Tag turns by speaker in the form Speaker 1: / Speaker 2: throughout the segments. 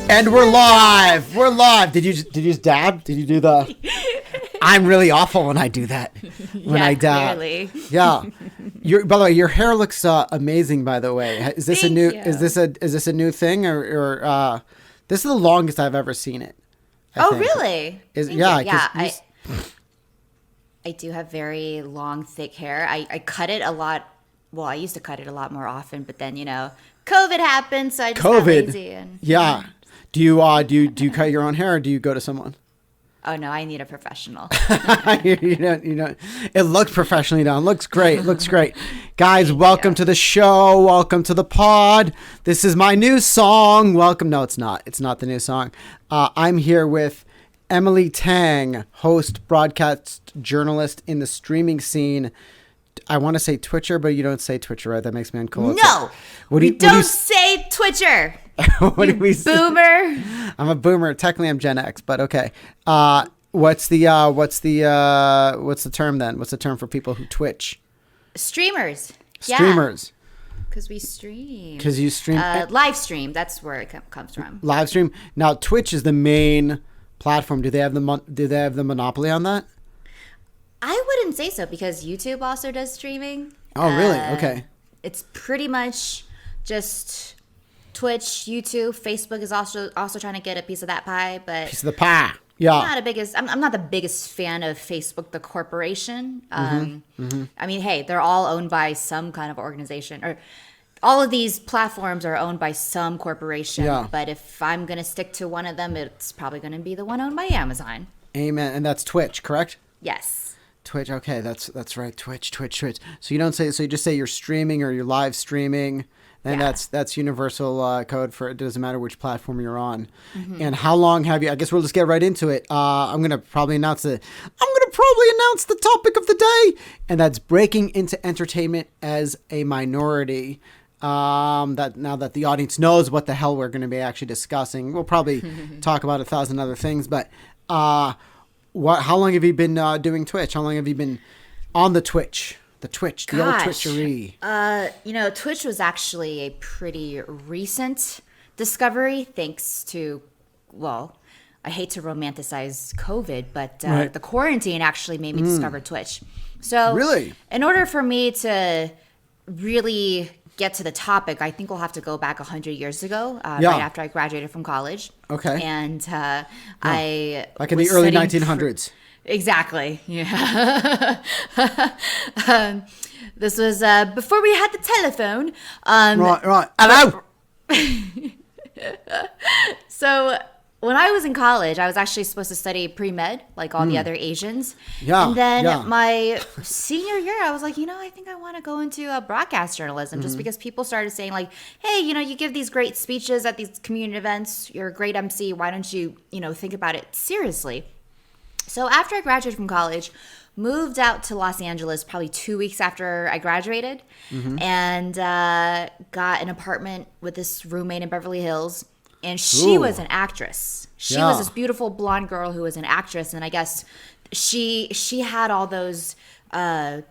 Speaker 1: And we're live. We're live. Did you just dab? Did you do the? I'm really awful when I do that. When I dab.
Speaker 2: Clearly.
Speaker 1: Yeah. By the way, your hair looks amazing. By the way, is this
Speaker 2: Thank
Speaker 1: a new?
Speaker 2: you.
Speaker 1: Is this a new thing or this is the longest I've ever seen it. I think.
Speaker 2: Really?
Speaker 1: Yeah.
Speaker 2: I do have very long, thick hair. I cut it a lot. Well, I used to cut it a lot more often, but then COVID happened, so I just got lazy. And
Speaker 1: Yeah. Do you cut your own hair or do you go to someone?
Speaker 2: Oh no, I need a professional.
Speaker 1: you don't. It looks professionally done. Looks great. Looks great. Guys, welcome to the show. Welcome to the pod. This is my new song. Welcome. No, it's not. It's not the new song. I'm here with Emily Tang, host, broadcast journalist in the streaming scene. I want to say Twitcher, but you don't say Twitcher, right? That makes me uncool.
Speaker 2: No, we don't say Twitcher.
Speaker 1: What do we say?
Speaker 2: Boomer.
Speaker 1: I'm a boomer. Technically, I'm Gen X, but okay. What's the term then? What's the term for people who Twitch?
Speaker 2: Streamers.
Speaker 1: Streamers.
Speaker 2: Because we stream.
Speaker 1: Because you stream.
Speaker 2: Live stream. That's where it comes from.
Speaker 1: Live stream. Now, Twitch is the main platform. Do they have the monopoly on that?
Speaker 2: I wouldn't say so because YouTube also does streaming.
Speaker 1: Oh, really? Okay.
Speaker 2: It's pretty much just Twitch, YouTube, Facebook is also trying to get a piece of that pie, but
Speaker 1: piece of the pie. Yeah.
Speaker 2: I'm not the biggest fan of Facebook, the corporation. I mean, hey, they're all owned by some kind of organization, or all of these platforms are owned by some corporation.
Speaker 1: Yeah.
Speaker 2: But if I'm gonna stick to one of them, it's probably gonna be the one owned by Amazon.
Speaker 1: Amen. And that's Twitch, correct?
Speaker 2: Yes.
Speaker 1: Twitch. Okay, that's right. Twitch. So you don't say. So you just say you're streaming or you're live streaming. And that's universal code for it. Doesn't matter which platform you're on. Mm-hmm. And how long have you? I guess we'll just get right into it. I'm gonna probably announce the topic of the day, and that's breaking into entertainment as a minority. That now that the audience knows what the hell we're going to be actually discussing, we'll probably talk about 1,000 other things. But how long have you been doing Twitch? How long have you been on the Twitch? The old Twitchery.
Speaker 2: Twitch was actually a pretty recent discovery thanks to, well, I hate to romanticize COVID, but
Speaker 1: right.
Speaker 2: The quarantine actually made me discover Twitch. So
Speaker 1: really,
Speaker 2: in order for me to really get to the topic, I think we'll have to go back 100 years ago, right after I graduated from college.
Speaker 1: Okay.
Speaker 2: And I
Speaker 1: like in the early 1900s.
Speaker 2: Exactly. Yeah. This was before we had the telephone.
Speaker 1: Right. Hello.
Speaker 2: So when I was in college, I was actually supposed to study pre-med, like all the other Asians.
Speaker 1: Yeah.
Speaker 2: And then my senior year, I was like, I think I want to go into broadcast journalism, just because people started saying like, hey, you give these great speeches at these community events. You're a great MC. Why don't you, think about it seriously? So after I graduated from college, moved out to Los Angeles probably 2 weeks after I graduated, and got an apartment with this roommate in Beverly Hills. And she was an actress. She was this beautiful blonde girl who was an actress. And I guess she had all those, what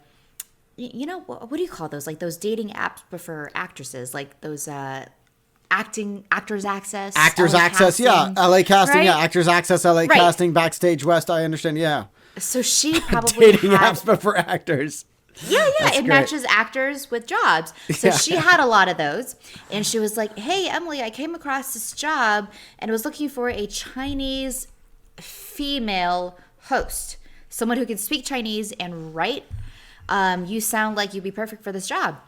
Speaker 2: do you call those? Like those dating apps, but for actresses, like those Actors Access.
Speaker 1: Actors
Speaker 2: LA
Speaker 1: Access,
Speaker 2: casting,
Speaker 1: LA casting,
Speaker 2: right?
Speaker 1: Actors Access, LA casting, Backstage West, I understand,
Speaker 2: So she probably
Speaker 1: dating apps, but for actors.
Speaker 2: Yeah,
Speaker 1: That's
Speaker 2: it
Speaker 1: great.
Speaker 2: matches actors with jobs. So she had a lot of those. And she was like, hey, Emily, I came across this job and was looking for a Chinese female host, someone who can speak Chinese and write. You sound like you'd be perfect for this job.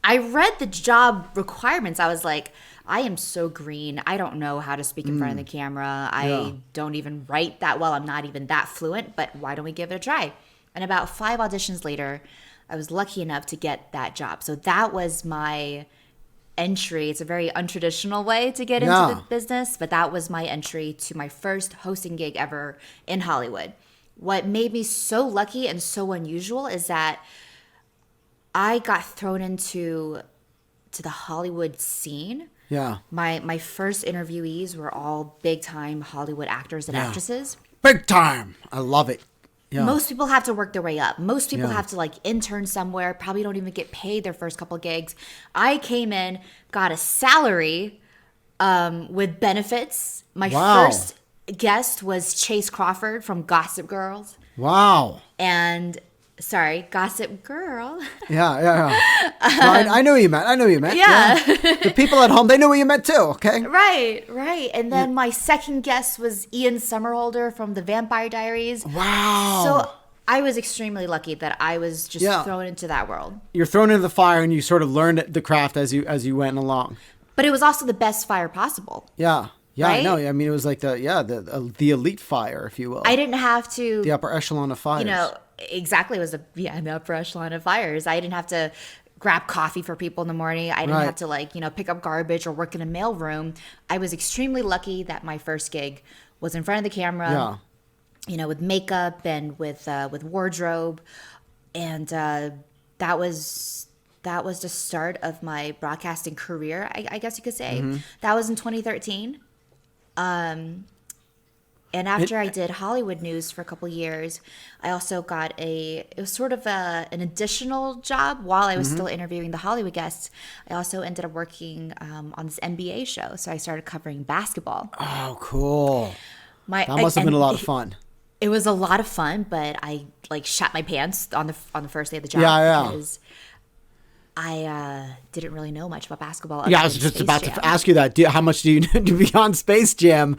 Speaker 2: I read the job requirements. I was like, I am so green. I don't know how to speak in front of the camera. I don't even write that well. I'm not even that fluent, but why don't we give it a try? And about 5 auditions later, I was lucky enough to get that job. So that was my entry. It's a very untraditional way to get into the business, but that was my entry to my first hosting gig ever in Hollywood. What made me so lucky and so unusual is that I got thrown into the Hollywood scene.
Speaker 1: Yeah.
Speaker 2: My first interviewees were all big time Hollywood actors and actresses.
Speaker 1: Big time. I love it. Yeah.
Speaker 2: Most people have to work their way up. Most people have to intern somewhere, probably don't even get paid their first couple gigs. I came in, got a salary with benefits. My
Speaker 1: Wow.
Speaker 2: first guest was Chase Crawford from Gossip Girls.
Speaker 1: Wow.
Speaker 2: And Gossip Girl.
Speaker 1: Yeah. No, I know what you meant. I know what you meant.
Speaker 2: Yeah.
Speaker 1: The people at home, they know what you meant too, okay?
Speaker 2: Right. And then my second guest was Ian Somerhalder from The Vampire Diaries.
Speaker 1: Wow.
Speaker 2: So I was extremely lucky that I was just thrown into that world.
Speaker 1: You're thrown into the fire and you sort of learned the craft as you went along.
Speaker 2: But it was also the best fire possible.
Speaker 1: Yeah. Yeah,
Speaker 2: right?
Speaker 1: I know. I mean, it was like the elite fire, if you will.
Speaker 2: I didn't have to...
Speaker 1: The upper echelon of fires.
Speaker 2: Exactly. It was the upper echelon of fires. I didn't have to grab coffee for people in the morning. I didn't have to pick up garbage or work in a mailroom. I was extremely lucky that my first gig was in front of the camera, with makeup and with wardrobe. And that was the start of my broadcasting career, I guess you could say. Mm-hmm. That was in 2013. And after I did Hollywood news for a couple years, I also got it was sort of an additional job while I was still interviewing the Hollywood guests. I also ended up working on this NBA show. So I started covering basketball.
Speaker 1: Oh, cool. That must have been a lot of fun.
Speaker 2: It was a lot of fun, but I shat my pants on the first day of the job. Because I didn't really know much about basketball.
Speaker 1: Yeah, I was just about to ask you that. How much do you know beyond Space Jam?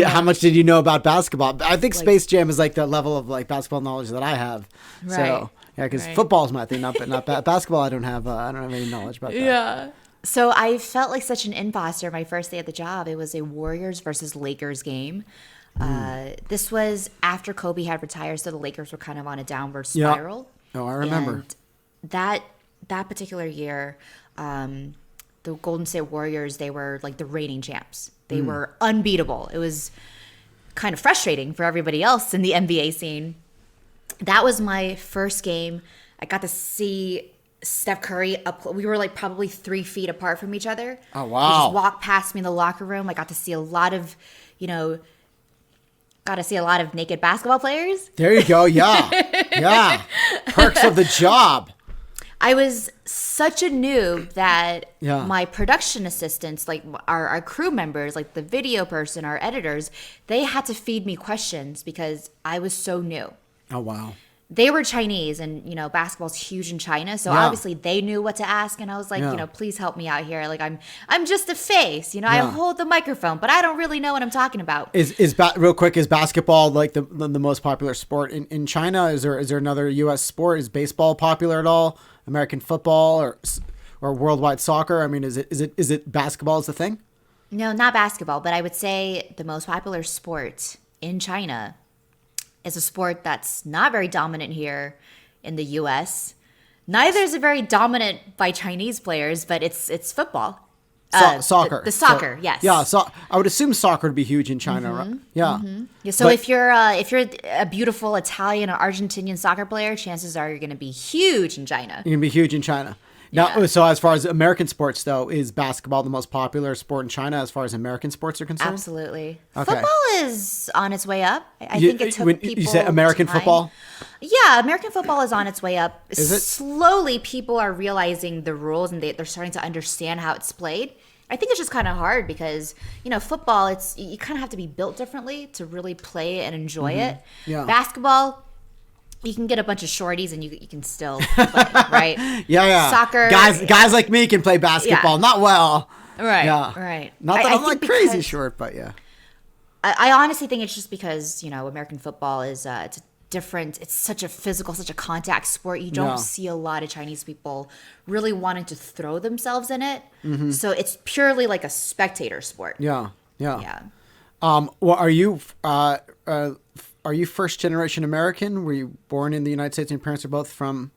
Speaker 1: How much did you know about basketball? I think Space Jam is like the level of basketball knowledge that I have. Right. So yeah, because football is my thing, not basketball. I don't have any knowledge about that.
Speaker 2: Yeah. So I felt like such an imposter my first day at the job. It was a Warriors versus Lakers game. This was after Kobe had retired, so the Lakers were kind of on a downward spiral.
Speaker 1: Oh, I remember.
Speaker 2: And that particular year, the Golden State Warriors, they were like the reigning champs. They were unbeatable. It was kind of frustrating for everybody else in the NBA scene. That was my first game. I got to see Steph Curry up. We were probably 3 feet apart from each other.
Speaker 1: Oh, wow.
Speaker 2: He just walked past me in the locker room. I got to see a lot of, naked basketball players.
Speaker 1: There you go. Yeah. Yeah. Perks of the job.
Speaker 2: I was such a noob that my production assistants, our crew members, the video person, our editors, they had to feed me questions because I was so new.
Speaker 1: Oh, wow.
Speaker 2: They were Chinese and, basketball's huge in China. So obviously they knew what to ask. And I was like, please help me out here. I'm just a face, I hold the microphone, but I don't really know what I'm talking about.
Speaker 1: Real quick, is basketball the most popular sport in China? Is there another U.S. sport? Is baseball popular at all? American football or worldwide soccer? I mean, is it basketball is the thing?
Speaker 2: No, not basketball, but I would say the most popular sport in China is a sport that's not very dominant here in the U.S. Neither is it very dominant by Chinese players, but it's football.
Speaker 1: Soccer.
Speaker 2: The soccer, yes.
Speaker 1: Yeah, so I would assume soccer would be huge in China, right? Yeah.
Speaker 2: Mm-hmm. Yeah. So if you're a beautiful Italian or Argentinian soccer player, chances are you're going to be huge in China.
Speaker 1: You're going to be huge in China. Now, so as far as American sports, though, is basketball the most popular sport in China as far as American sports are concerned?
Speaker 2: Absolutely. Okay. Football is on its way up. I think it took people
Speaker 1: You said American
Speaker 2: time.
Speaker 1: Football?
Speaker 2: Yeah, American football is on its way up.
Speaker 1: Is it?
Speaker 2: Slowly, people are realizing the rules and they're starting to understand how it's played. I think it's just kind of hard because, football, you kind of have to be built differently to really play and enjoy it. Yeah. Basketball, you can get a bunch of shorties and you can still play, right?
Speaker 1: Yeah.
Speaker 2: Soccer.
Speaker 1: Guys like me can play basketball. Not well.
Speaker 2: Right.
Speaker 1: Yeah.
Speaker 2: Right.
Speaker 1: Not that I'm crazy short, but yeah.
Speaker 2: I honestly think it's just because, American football is it's different. It's such a physical, such a contact sport. You don't see a lot of Chinese people really wanting to throw themselves in it. Mm-hmm. So it's purely like a spectator sport.
Speaker 1: Yeah. Well, are you first generation American? Were you born in the United States and your parents are both from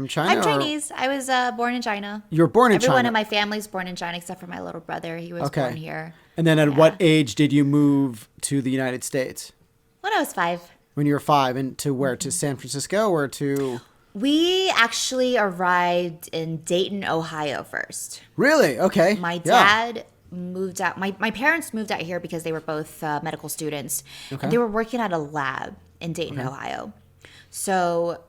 Speaker 1: China?
Speaker 2: I'm Chinese. I was born in China.
Speaker 1: You were born in China?
Speaker 2: Everyone in my family's born in China except for my little brother. He was born here.
Speaker 1: And then at what age did you move to the United States?
Speaker 2: When I was 5.
Speaker 1: When you were 5. And to where? To San Francisco or to...
Speaker 2: We actually arrived in Dayton, Ohio first.
Speaker 1: Really? Okay.
Speaker 2: My dad... moved out. My parents moved out here because they were both medical students. Okay. And they were working at a lab in Dayton, Ohio. So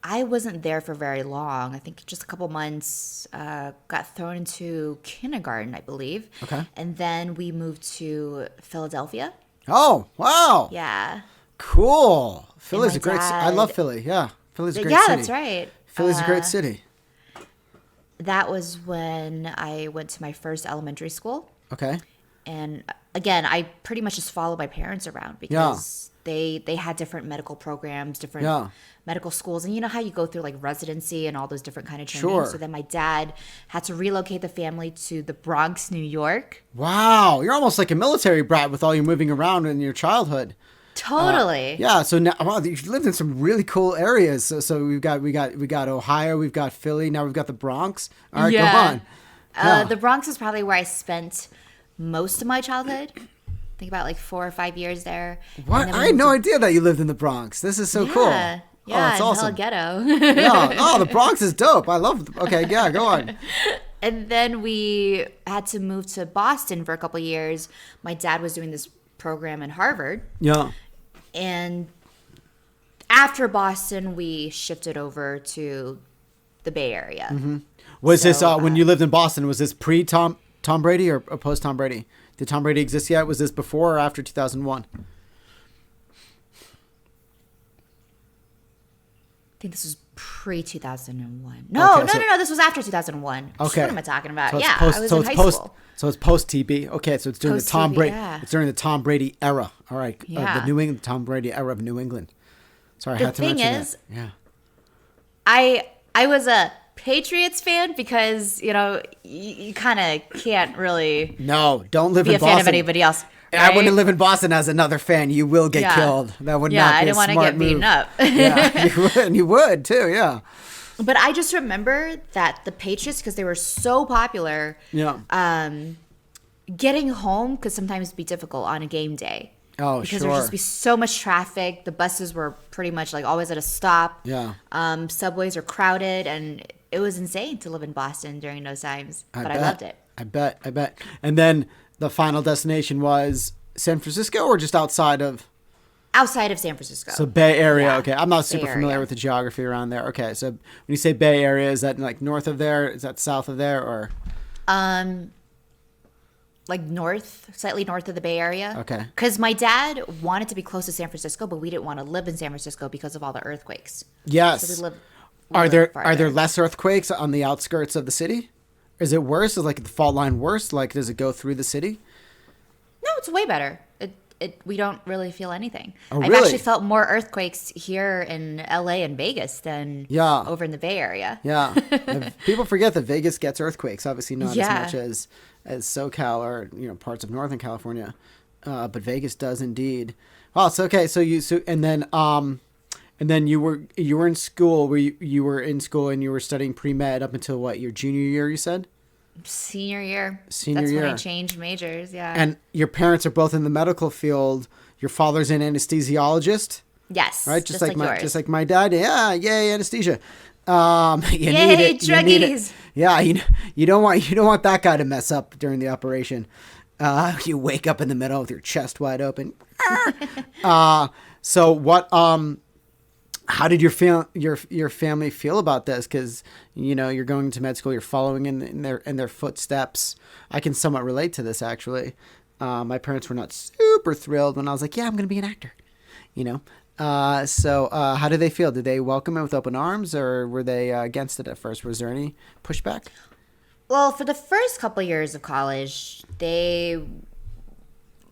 Speaker 2: I wasn't there for very long. I think just a couple months. Got thrown into kindergarten, I believe.
Speaker 1: Okay.
Speaker 2: And then we moved to Philadelphia.
Speaker 1: Oh, wow.
Speaker 2: Yeah.
Speaker 1: Cool. Philly's
Speaker 2: my
Speaker 1: a great city. I
Speaker 2: dad-
Speaker 1: love Philly. Yeah. Philly's a great
Speaker 2: Yeah,
Speaker 1: city.
Speaker 2: that's right.
Speaker 1: Philly's a great city.
Speaker 2: That was when I went to my first elementary school.
Speaker 1: Okay.
Speaker 2: And again, I pretty much just followed my parents around because they had different medical programs, different medical schools. And you know how you go through like residency and all those different kind of training.
Speaker 1: Sure.
Speaker 2: So then my dad had to relocate the family to the Bronx, New York.
Speaker 1: Wow. You're almost like a military brat with all your moving around in your childhood.
Speaker 2: Totally.
Speaker 1: Yeah. So now, wow, you've lived in some really cool areas. So we got Ohio, we've got Philly, now we've got the Bronx. All right, go on. Yeah.
Speaker 2: The Bronx is probably where I spent most of my childhood. I think about like 4 or 5 years there.
Speaker 1: What? I had no idea that you lived in the Bronx. This is so cool.
Speaker 2: Yeah,
Speaker 1: Oh, that's awesome.
Speaker 2: ghetto.
Speaker 1: Yeah. Oh, the Bronx is dope. I love. Okay, yeah, go on.
Speaker 2: And then we had to move to Boston for a couple years. My dad was doing this program in Harvard.
Speaker 1: Yeah.
Speaker 2: And after Boston, we shifted over to the Bay Area.
Speaker 1: Mm-hmm. Was
Speaker 2: So,
Speaker 1: this when you lived in Boston? Was this pre Tom Brady or post Tom Brady? Did Tom Brady exist yet? Was this before or after 2001?
Speaker 2: I think this was pre-2001. No,
Speaker 1: Okay,
Speaker 2: no. This was after 2001.
Speaker 1: Okay.
Speaker 2: What am I talking about?
Speaker 1: So it's
Speaker 2: Yeah,
Speaker 1: post,
Speaker 2: I was
Speaker 1: so
Speaker 2: in
Speaker 1: it's
Speaker 2: high
Speaker 1: post,
Speaker 2: school.
Speaker 1: So it's post TB. Okay, so it's during the Tom
Speaker 2: Post-TB,
Speaker 1: Brady.
Speaker 2: yeah.
Speaker 1: It's during the Tom Brady era. All right,
Speaker 2: Yeah.
Speaker 1: the New England Tom Brady era of New England. Sorry, I
Speaker 2: The
Speaker 1: had to
Speaker 2: thing
Speaker 1: mention
Speaker 2: is,
Speaker 1: that. Yeah.
Speaker 2: I was a Patriots fan because, you know, you kind of can't really
Speaker 1: No, don't live
Speaker 2: be
Speaker 1: in
Speaker 2: a
Speaker 1: Boston.
Speaker 2: fan of anybody else.
Speaker 1: I
Speaker 2: right?
Speaker 1: wouldn't live in Boston as another fan. You will get
Speaker 2: Yeah.
Speaker 1: killed. That would
Speaker 2: Yeah,
Speaker 1: not
Speaker 2: I
Speaker 1: be
Speaker 2: didn't
Speaker 1: a
Speaker 2: want to
Speaker 1: smart
Speaker 2: get beaten
Speaker 1: move.
Speaker 2: up.
Speaker 1: Yeah, you would. And you would too. Yeah.
Speaker 2: But I just remember that the Patriots, because they were so popular,
Speaker 1: Yeah.
Speaker 2: getting home could sometimes be difficult on a game day.
Speaker 1: Oh,
Speaker 2: because
Speaker 1: sure.
Speaker 2: there would just be so much traffic. The buses were pretty much like always at a stop.
Speaker 1: Yeah.
Speaker 2: Subways are crowded, and it was insane to live in Boston during those times. But I
Speaker 1: bet.
Speaker 2: loved it.
Speaker 1: I bet. And then the final destination was San Francisco or just outside of?
Speaker 2: Outside of San Francisco.
Speaker 1: So Bay Area.
Speaker 2: Yeah,
Speaker 1: Okay. I'm not
Speaker 2: Bay
Speaker 1: super familiar
Speaker 2: Area.
Speaker 1: with the geography around there. Okay. So when you say Bay Area, is that like north of there? Is that south of there or?
Speaker 2: Like slightly north of the Bay Area.
Speaker 1: Okay.
Speaker 2: Because my dad wanted to be close to San Francisco, but we didn't want to live in San Francisco because of all the earthquakes.
Speaker 1: Yes.
Speaker 2: So we
Speaker 1: Are
Speaker 2: lived
Speaker 1: there
Speaker 2: farther.
Speaker 1: less earthquakes on the outskirts of the city? Is it worse? Is like the fault line worse? Like does it go through the city?
Speaker 2: No, it's way better. We don't really feel anything.
Speaker 1: Oh,
Speaker 2: I've
Speaker 1: really?
Speaker 2: actually felt more earthquakes here in LA and Vegas than
Speaker 1: Yeah.
Speaker 2: over in the Bay Area.
Speaker 1: Yeah. People forget that Vegas gets earthquakes. Obviously not
Speaker 2: Yeah.
Speaker 1: as much as SoCal or parts of Northern California, but Vegas does indeed. Wow. So okay. And then you were in school. You were in school and you were studying pre-med up until what, your junior year? You said.
Speaker 2: Senior year.
Speaker 1: Senior
Speaker 2: That's when
Speaker 1: year.
Speaker 2: I changed majors. Yeah.
Speaker 1: And your parents are both in the medical field. Your father's an anesthesiologist,
Speaker 2: yes.
Speaker 1: right? Just like
Speaker 2: yours.
Speaker 1: just like my dad. Yeah, yay anesthesia. You
Speaker 2: Yay,
Speaker 1: need it. You need it.
Speaker 2: druggies.
Speaker 1: Yeah, you don't want that guy to mess up during the operation. You wake up in the middle with your chest wide open. So what? How did your family feel about this? Because you're going to med school, you're following in their footsteps. I can somewhat relate to this actually. My parents were not super thrilled when I was like, yeah, I'm going to be an actor. So how did they feel? Did they welcome it with open arms, or were they against it at first? Was there any pushback?
Speaker 2: Well, for the first couple years of college, they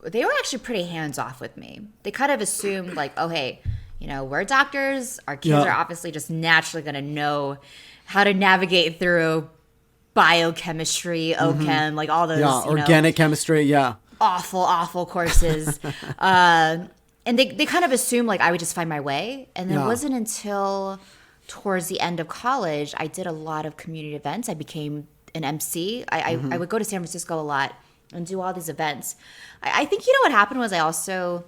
Speaker 2: were actually pretty hands off with me. They kind of assumed like, oh, hey, we're doctors. Our kids are obviously just naturally going to know how to navigate through biochemistry, OChem, like all those
Speaker 1: organic chemistry. Yeah.
Speaker 2: awful courses. And they kind of assumed like I would just find my way. And then it wasn't until towards the end of college, I did a lot of community events. I became an MC. I would go to San Francisco a lot and do all these events. I think what happened was I also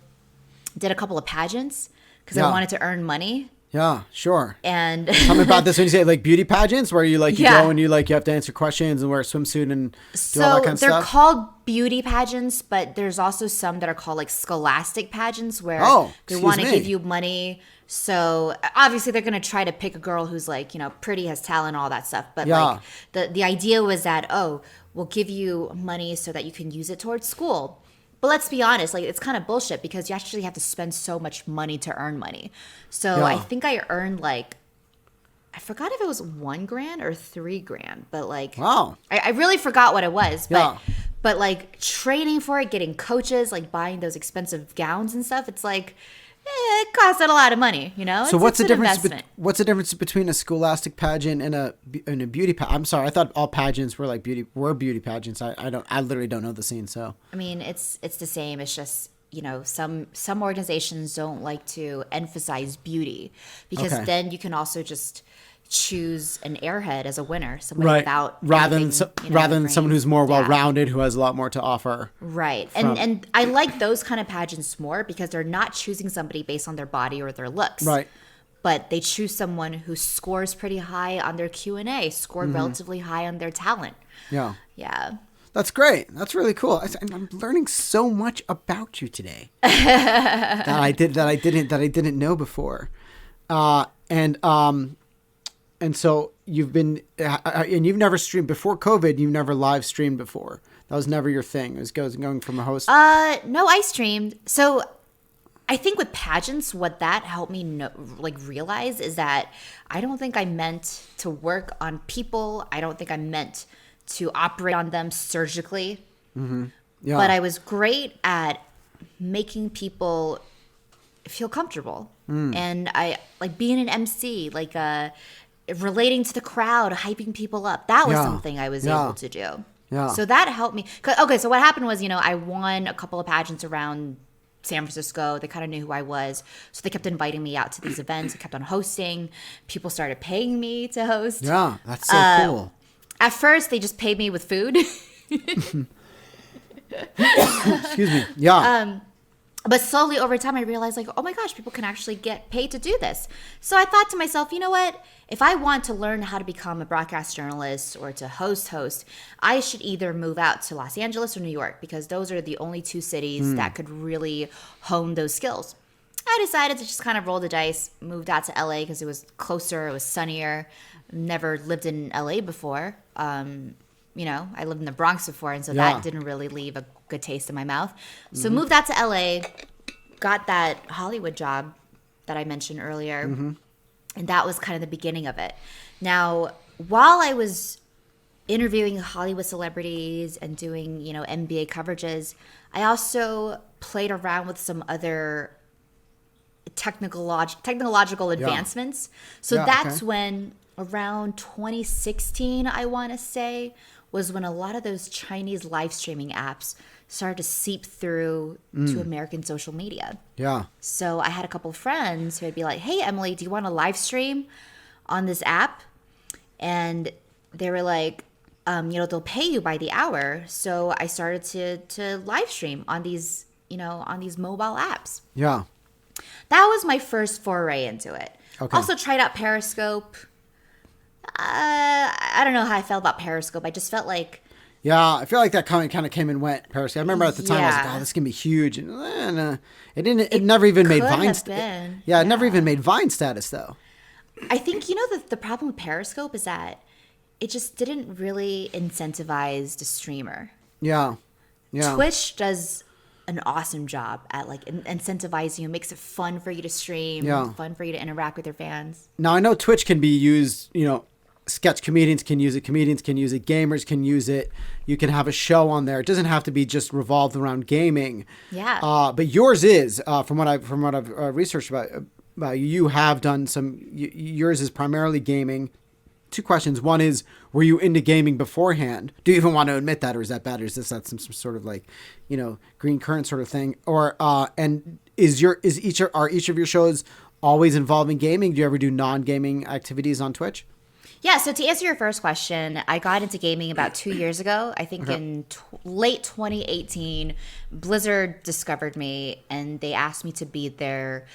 Speaker 2: did a couple of pageants because I wanted to earn money.
Speaker 1: Yeah, sure.
Speaker 2: And
Speaker 1: tell me about this when you say like beauty pageants, where you like you
Speaker 2: Yeah.
Speaker 1: go and you have to answer questions and wear a swimsuit and do all that
Speaker 2: so
Speaker 1: kind of
Speaker 2: they're
Speaker 1: stuff.
Speaker 2: called beauty pageants, but there's also some that are called like scholastic pageants where
Speaker 1: Oh,
Speaker 2: they
Speaker 1: excuse
Speaker 2: want to
Speaker 1: me.
Speaker 2: give you money. So obviously they're going to try to pick a girl who's like, pretty, has talent, all that stuff. But
Speaker 1: Yeah.
Speaker 2: like the idea was that, we'll give you money so that you can use it towards school. But let's be honest, like it's kind of bullshit because you actually have to spend so much money to earn money. So
Speaker 1: Yeah.
Speaker 2: I think I earned like, I forgot if it was $1,000 or $3,000, but like,
Speaker 1: Wow.
Speaker 2: I really forgot what it was.
Speaker 1: Yeah.
Speaker 2: But like training for it, getting coaches, like buying those expensive gowns and stuff, it's like, it costed a lot of money,
Speaker 1: So what's the
Speaker 2: an
Speaker 1: difference?
Speaker 2: investment.
Speaker 1: What's the difference between a scholastic pageant and a beauty pageant? I'm sorry, I thought all pageants were like beauty pageants. I literally don't know the scene. So
Speaker 2: I mean, it's the same. It's just some organizations don't like to emphasize beauty because
Speaker 1: Okay.
Speaker 2: then you can also just choose an airhead as a winner, somebody without
Speaker 1: rather
Speaker 2: anything,
Speaker 1: than rather than someone who's more
Speaker 2: Yeah.
Speaker 1: well-rounded, who has a lot more to offer.
Speaker 2: Right.
Speaker 1: from-
Speaker 2: And I like those kind of pageants more because they're not choosing somebody based on their body or their looks.
Speaker 1: Right.
Speaker 2: But they choose someone who scores pretty high on their Q&A, scored
Speaker 1: Mm-hmm.
Speaker 2: relatively high on their talent.
Speaker 1: Yeah.
Speaker 2: Yeah.
Speaker 1: That's great. That's really cool. I'm learning so much about you today that I didn't know before. And so you've been and you've never streamed before COVID. You've never live streamed before. That was never your thing. It was going from a host.
Speaker 2: No, I streamed. So I think with pageants, what that helped me realize is that I don't think I meant to work on people. I don't think I meant to operate on them surgically.
Speaker 1: Yeah.
Speaker 2: But I was great at making people feel comfortable. And I like being an MC, like relating to the crowd, hyping people up. That was
Speaker 1: Yeah.
Speaker 2: something I was
Speaker 1: Yeah.
Speaker 2: able to do.
Speaker 1: Yeah.
Speaker 2: So that helped me. Okay, so what happened was, I won a couple of pageants around San Francisco. They kind of knew who I was. So they kept inviting me out to these events. I kept on hosting. People started paying me to host.
Speaker 1: Yeah, that's so cool.
Speaker 2: At first, they just paid me with food.
Speaker 1: Excuse me. Yeah.
Speaker 2: But slowly over time, I realized like, oh my gosh, people can actually get paid to do this. So I thought to myself, you know what? If I want to learn how to become a broadcast journalist or to host, I should either move out to Los Angeles or New York because those are the only two cities that could really hone those skills. I decided to just kind of roll the dice, moved out to LA because it was closer, it was sunnier. Never lived in LA before. I lived in the Bronx before, and so
Speaker 1: Yeah.
Speaker 2: that didn't really leave a good taste in my mouth. So moved out to LA, got that Hollywood job that I mentioned earlier, and that was kind of the beginning of it. Now, while I was interviewing Hollywood celebrities and doing, NBA coverages, I also played around with some other technological advancements. So
Speaker 1: Yeah,
Speaker 2: that's
Speaker 1: okay.
Speaker 2: when around 2016, I want to say, was when a lot of those Chinese live streaming apps started to seep through to American social media.
Speaker 1: Yeah.
Speaker 2: So I had a couple of friends who would be like, hey, Emily, do you want to live stream on this app? And they were like, they'll pay you by the hour. So I started to live stream on these, on these mobile apps.
Speaker 1: Yeah.
Speaker 2: That was my first foray into it.
Speaker 1: Okay.
Speaker 2: Also tried out Periscope. I don't know how I felt about Periscope. I just felt like,
Speaker 1: Yeah, I feel like that kind of came and went. Periscope. I remember at the time I was like,
Speaker 2: Yeah.
Speaker 1: "Oh, this can be huge," and it didn't. It never even made
Speaker 2: could
Speaker 1: Vine.
Speaker 2: have been.
Speaker 1: Yeah, it never even made Vine status though.
Speaker 2: I think, the problem with Periscope is that it just didn't really incentivize the streamer.
Speaker 1: Yeah, yeah,
Speaker 2: Twitch does an awesome job at like incentivizing you, makes it fun for you to stream,
Speaker 1: Yeah.
Speaker 2: fun for you to interact with your fans.
Speaker 1: Now I know Twitch can be used. Sketch comedians can use it. Comedians can use it. Gamers can use it. You can have a show on there. It doesn't have to be just revolved around gaming.
Speaker 2: Yeah.
Speaker 1: But yours is, from what I've researched about you, you have done some. Yours is primarily gaming. Two questions. One is, were you into gaming beforehand? Do you even want to admit that, or is that bad, or is that some sort of like, green current sort of thing? Or and are each of your shows always involving gaming? Do you ever do non-gaming activities on Twitch?
Speaker 2: Yeah, so to answer your first question, I got into gaming about 2 years ago. I think in late 2018, Blizzard discovered me and they asked me to be their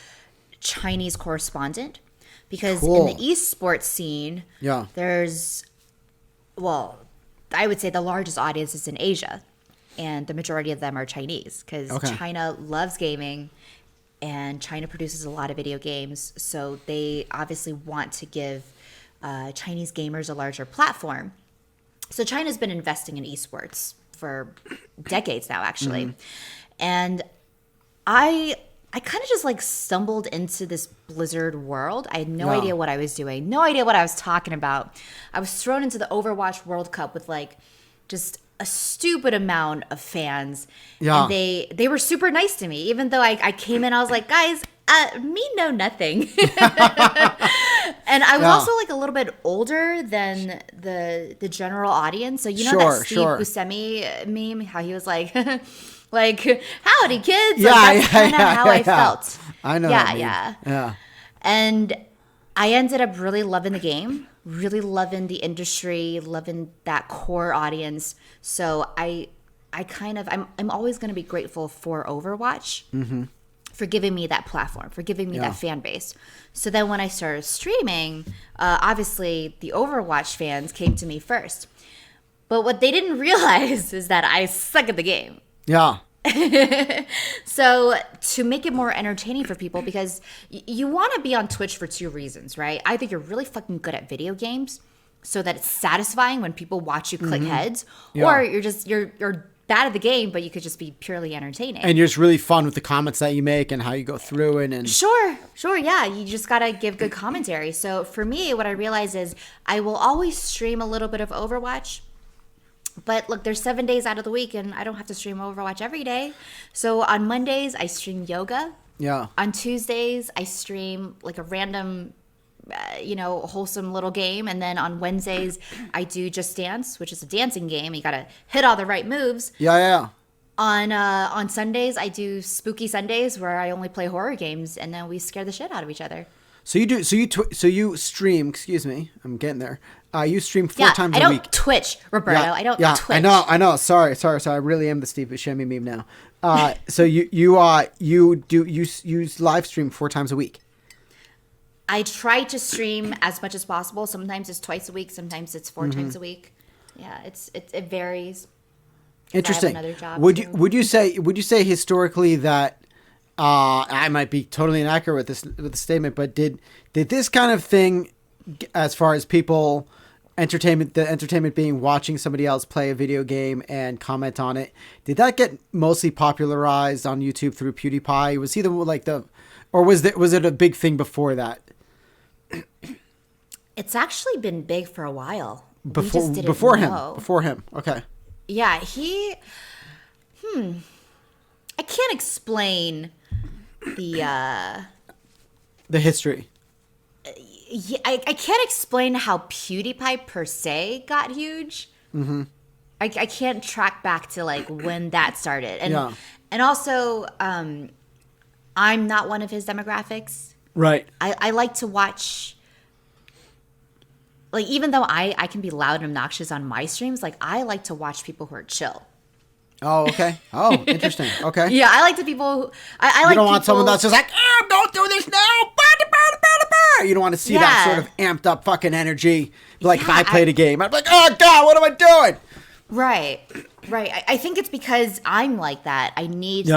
Speaker 2: Chinese correspondent. because
Speaker 1: Cool.
Speaker 2: in the esports scene,
Speaker 1: Yeah.
Speaker 2: there's, well, I would say the largest audience is in Asia, and the majority of them are Chinese because
Speaker 1: Okay.
Speaker 2: China loves gaming, and China produces a lot of video games, so they obviously want to give Chinese gamers a larger platform. So China's been investing in esports for decades now, actually. And I kind of just like stumbled into this Blizzard world. I had no idea what I was doing, no idea what I was talking about. I was thrown into the Overwatch World Cup with like just a stupid amount of fans.
Speaker 1: Yeah.
Speaker 2: And they were super nice to me, even though I came in, I was like, guys, me know nothing. And I was also like a little bit older than the general audience. So you know that Steve Buscemi meme, how he was like, like, howdy kids.
Speaker 1: Yeah,
Speaker 2: like, that's kind of how I
Speaker 1: yeah.
Speaker 2: felt.
Speaker 1: I know.
Speaker 2: Yeah. And I ended up really loving the game, really loving the industry, loving that core audience. So I'm always going to be grateful for Overwatch. For giving me that platform, for giving me that fan base. So then when I started streaming, obviously the Overwatch fans came to me first. But what they didn't realize is that I suck at the game.
Speaker 1: Yeah.
Speaker 2: So to make it more entertaining for people, because you want to be on Twitch for two reasons, right? Either you're really fucking good at video games so that it's satisfying when people watch you click heads, or you're bad at the game, but you could just be purely entertaining.
Speaker 1: And you're just really fun with the comments that you make and how you go through it. And
Speaker 2: Sure. Yeah. You just got to give good commentary. So for me, what I realize is I will always stream a little bit of Overwatch. But look, there's 7 days out of the week and I don't have to stream Overwatch every day. So on Mondays, I stream yoga.
Speaker 1: Yeah.
Speaker 2: On Tuesdays, I stream like a random wholesome little game. And then on Wednesdays, I do Just Dance, which is a dancing game. You got to hit all the right moves.
Speaker 1: Yeah.
Speaker 2: On Sundays, I do Spooky Sundays where I only play horror games and then we scare the shit out of each other.
Speaker 1: So you stream, excuse me, I'm getting there. You stream four times a week.
Speaker 2: I don't Twitch, Roberto. I don't Twitch.
Speaker 1: I know. Sorry. I really am the Steve Buscemi meme now. So you live stream 4 times a week.
Speaker 2: I try to stream as much as possible. Sometimes it's twice a week. Sometimes it's 4 times a week. Yeah, it varies.
Speaker 1: Interesting.
Speaker 2: I have another job
Speaker 1: Would you say historically that I might be totally inaccurate with the statement, but did this kind of thing, as far as people the entertainment being watching somebody else play a video game and comment on it, did that get mostly popularized on YouTube through PewDiePie? Was he or was it a big thing before that?
Speaker 2: It's actually been big for a while.
Speaker 1: Before him. Okay.
Speaker 2: Yeah, I can't explain the
Speaker 1: history.
Speaker 2: Yeah, I can't explain how PewDiePie per se got huge. I can't track back to like when that started, and also I'm not one of his demographics.
Speaker 1: Right.
Speaker 2: I like to watch, like, even though I can be loud and obnoxious on my streams, like I like to watch people who are chill.
Speaker 1: Oh, okay. Oh, interesting. Okay.
Speaker 2: Yeah, I like the people who I like.
Speaker 1: You don't want someone that's just like, oh, don't do this now. You don't want to see that sort of amped up fucking energy. Like if I played a game, I'd be like, oh God, what am I doing?
Speaker 2: Right. I think it's because I'm like that. I need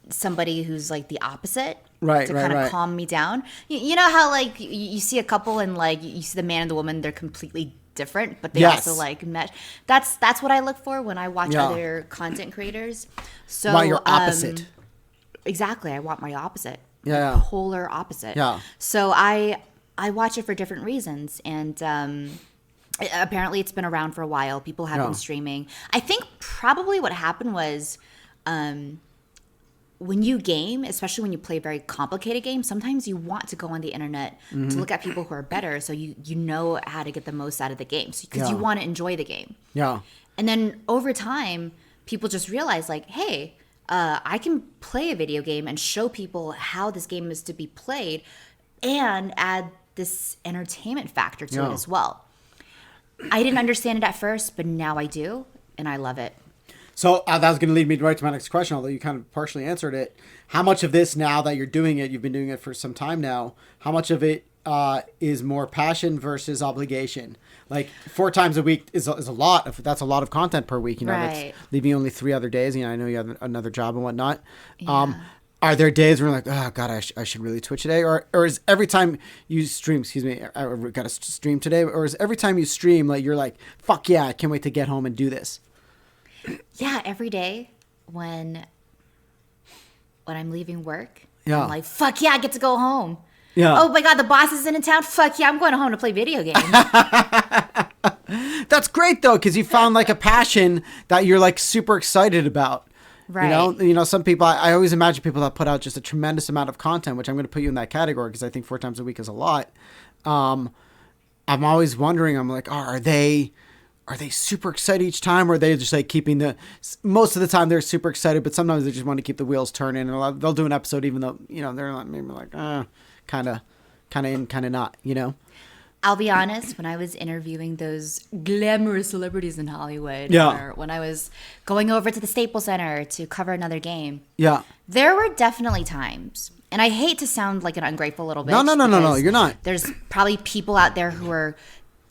Speaker 2: somebody who's like the opposite.
Speaker 1: Right,
Speaker 2: to kind of calm me down. You know how like you see a couple and like you see the man and the woman, they're completely different, but they also like mesh. That's what I look for when I watch other content creators. So
Speaker 1: want your opposite.
Speaker 2: Exactly. I want my opposite.
Speaker 1: Yeah.
Speaker 2: Polar opposite.
Speaker 1: Yeah.
Speaker 2: So I watch it for different reasons, and apparently it's been around for a while. People have been streaming. I think probably what happened was when you game, especially when you play very complicated games, sometimes you want to go on the internet to look at people who are better, so you know how to get the most out of the game, because you want to enjoy the game. Yeah. And then over time, people just realize like, hey, I can play a video game and show people how this game is to be played and add this entertainment factor to it as well. I didn't understand it at first, but now I do, and I love it.
Speaker 1: So that was going to lead me right to my next question, although you kind of partially answered it. How much of this, now that you're doing it, you've been doing it for some time now, how much of it is more passion versus obligation. Like 4 times a week is a lot. That's a lot of content per week. You know,
Speaker 2: Right.
Speaker 1: that's leaving only 3 other days. You know, I know you have another job and whatnot.
Speaker 2: Yeah.
Speaker 1: Are there days where you're like, oh God, I should really Twitch today? Or is every time you stream, excuse me, I got to stream today? Or is every time you stream, like you're like, fuck yeah, I can't wait to get home and do this?
Speaker 2: Yeah, every day when I'm leaving work,
Speaker 1: Yeah.
Speaker 2: I'm like, fuck yeah, I get to go home.
Speaker 1: Yeah.
Speaker 2: Oh my God, the boss isn't in town. Fuck yeah, I'm going home to play video games.
Speaker 1: That's great though, because you found like a passion that you're like super excited about.
Speaker 2: Right.
Speaker 1: You know, some people, I always imagine people that put out just a tremendous amount of content, which I'm going to put you in that category because I think 4 times a week is a lot. I'm always wondering, I'm like, are they super excited each time, or are they just like keeping most of the time they're super excited, but sometimes they just want to keep the wheels turning, and they'll do an episode even though, you know, they're maybe like, kind of in, kind of not, you know?
Speaker 2: I'll be honest, when I was interviewing those glamorous celebrities in Hollywood,
Speaker 1: Yeah.
Speaker 2: or when I was going over to the Staples Center to cover another game,
Speaker 1: Yeah.
Speaker 2: there were definitely times, and I hate to sound like an ungrateful little bitch.
Speaker 1: No, you're not.
Speaker 2: There's probably people out there who are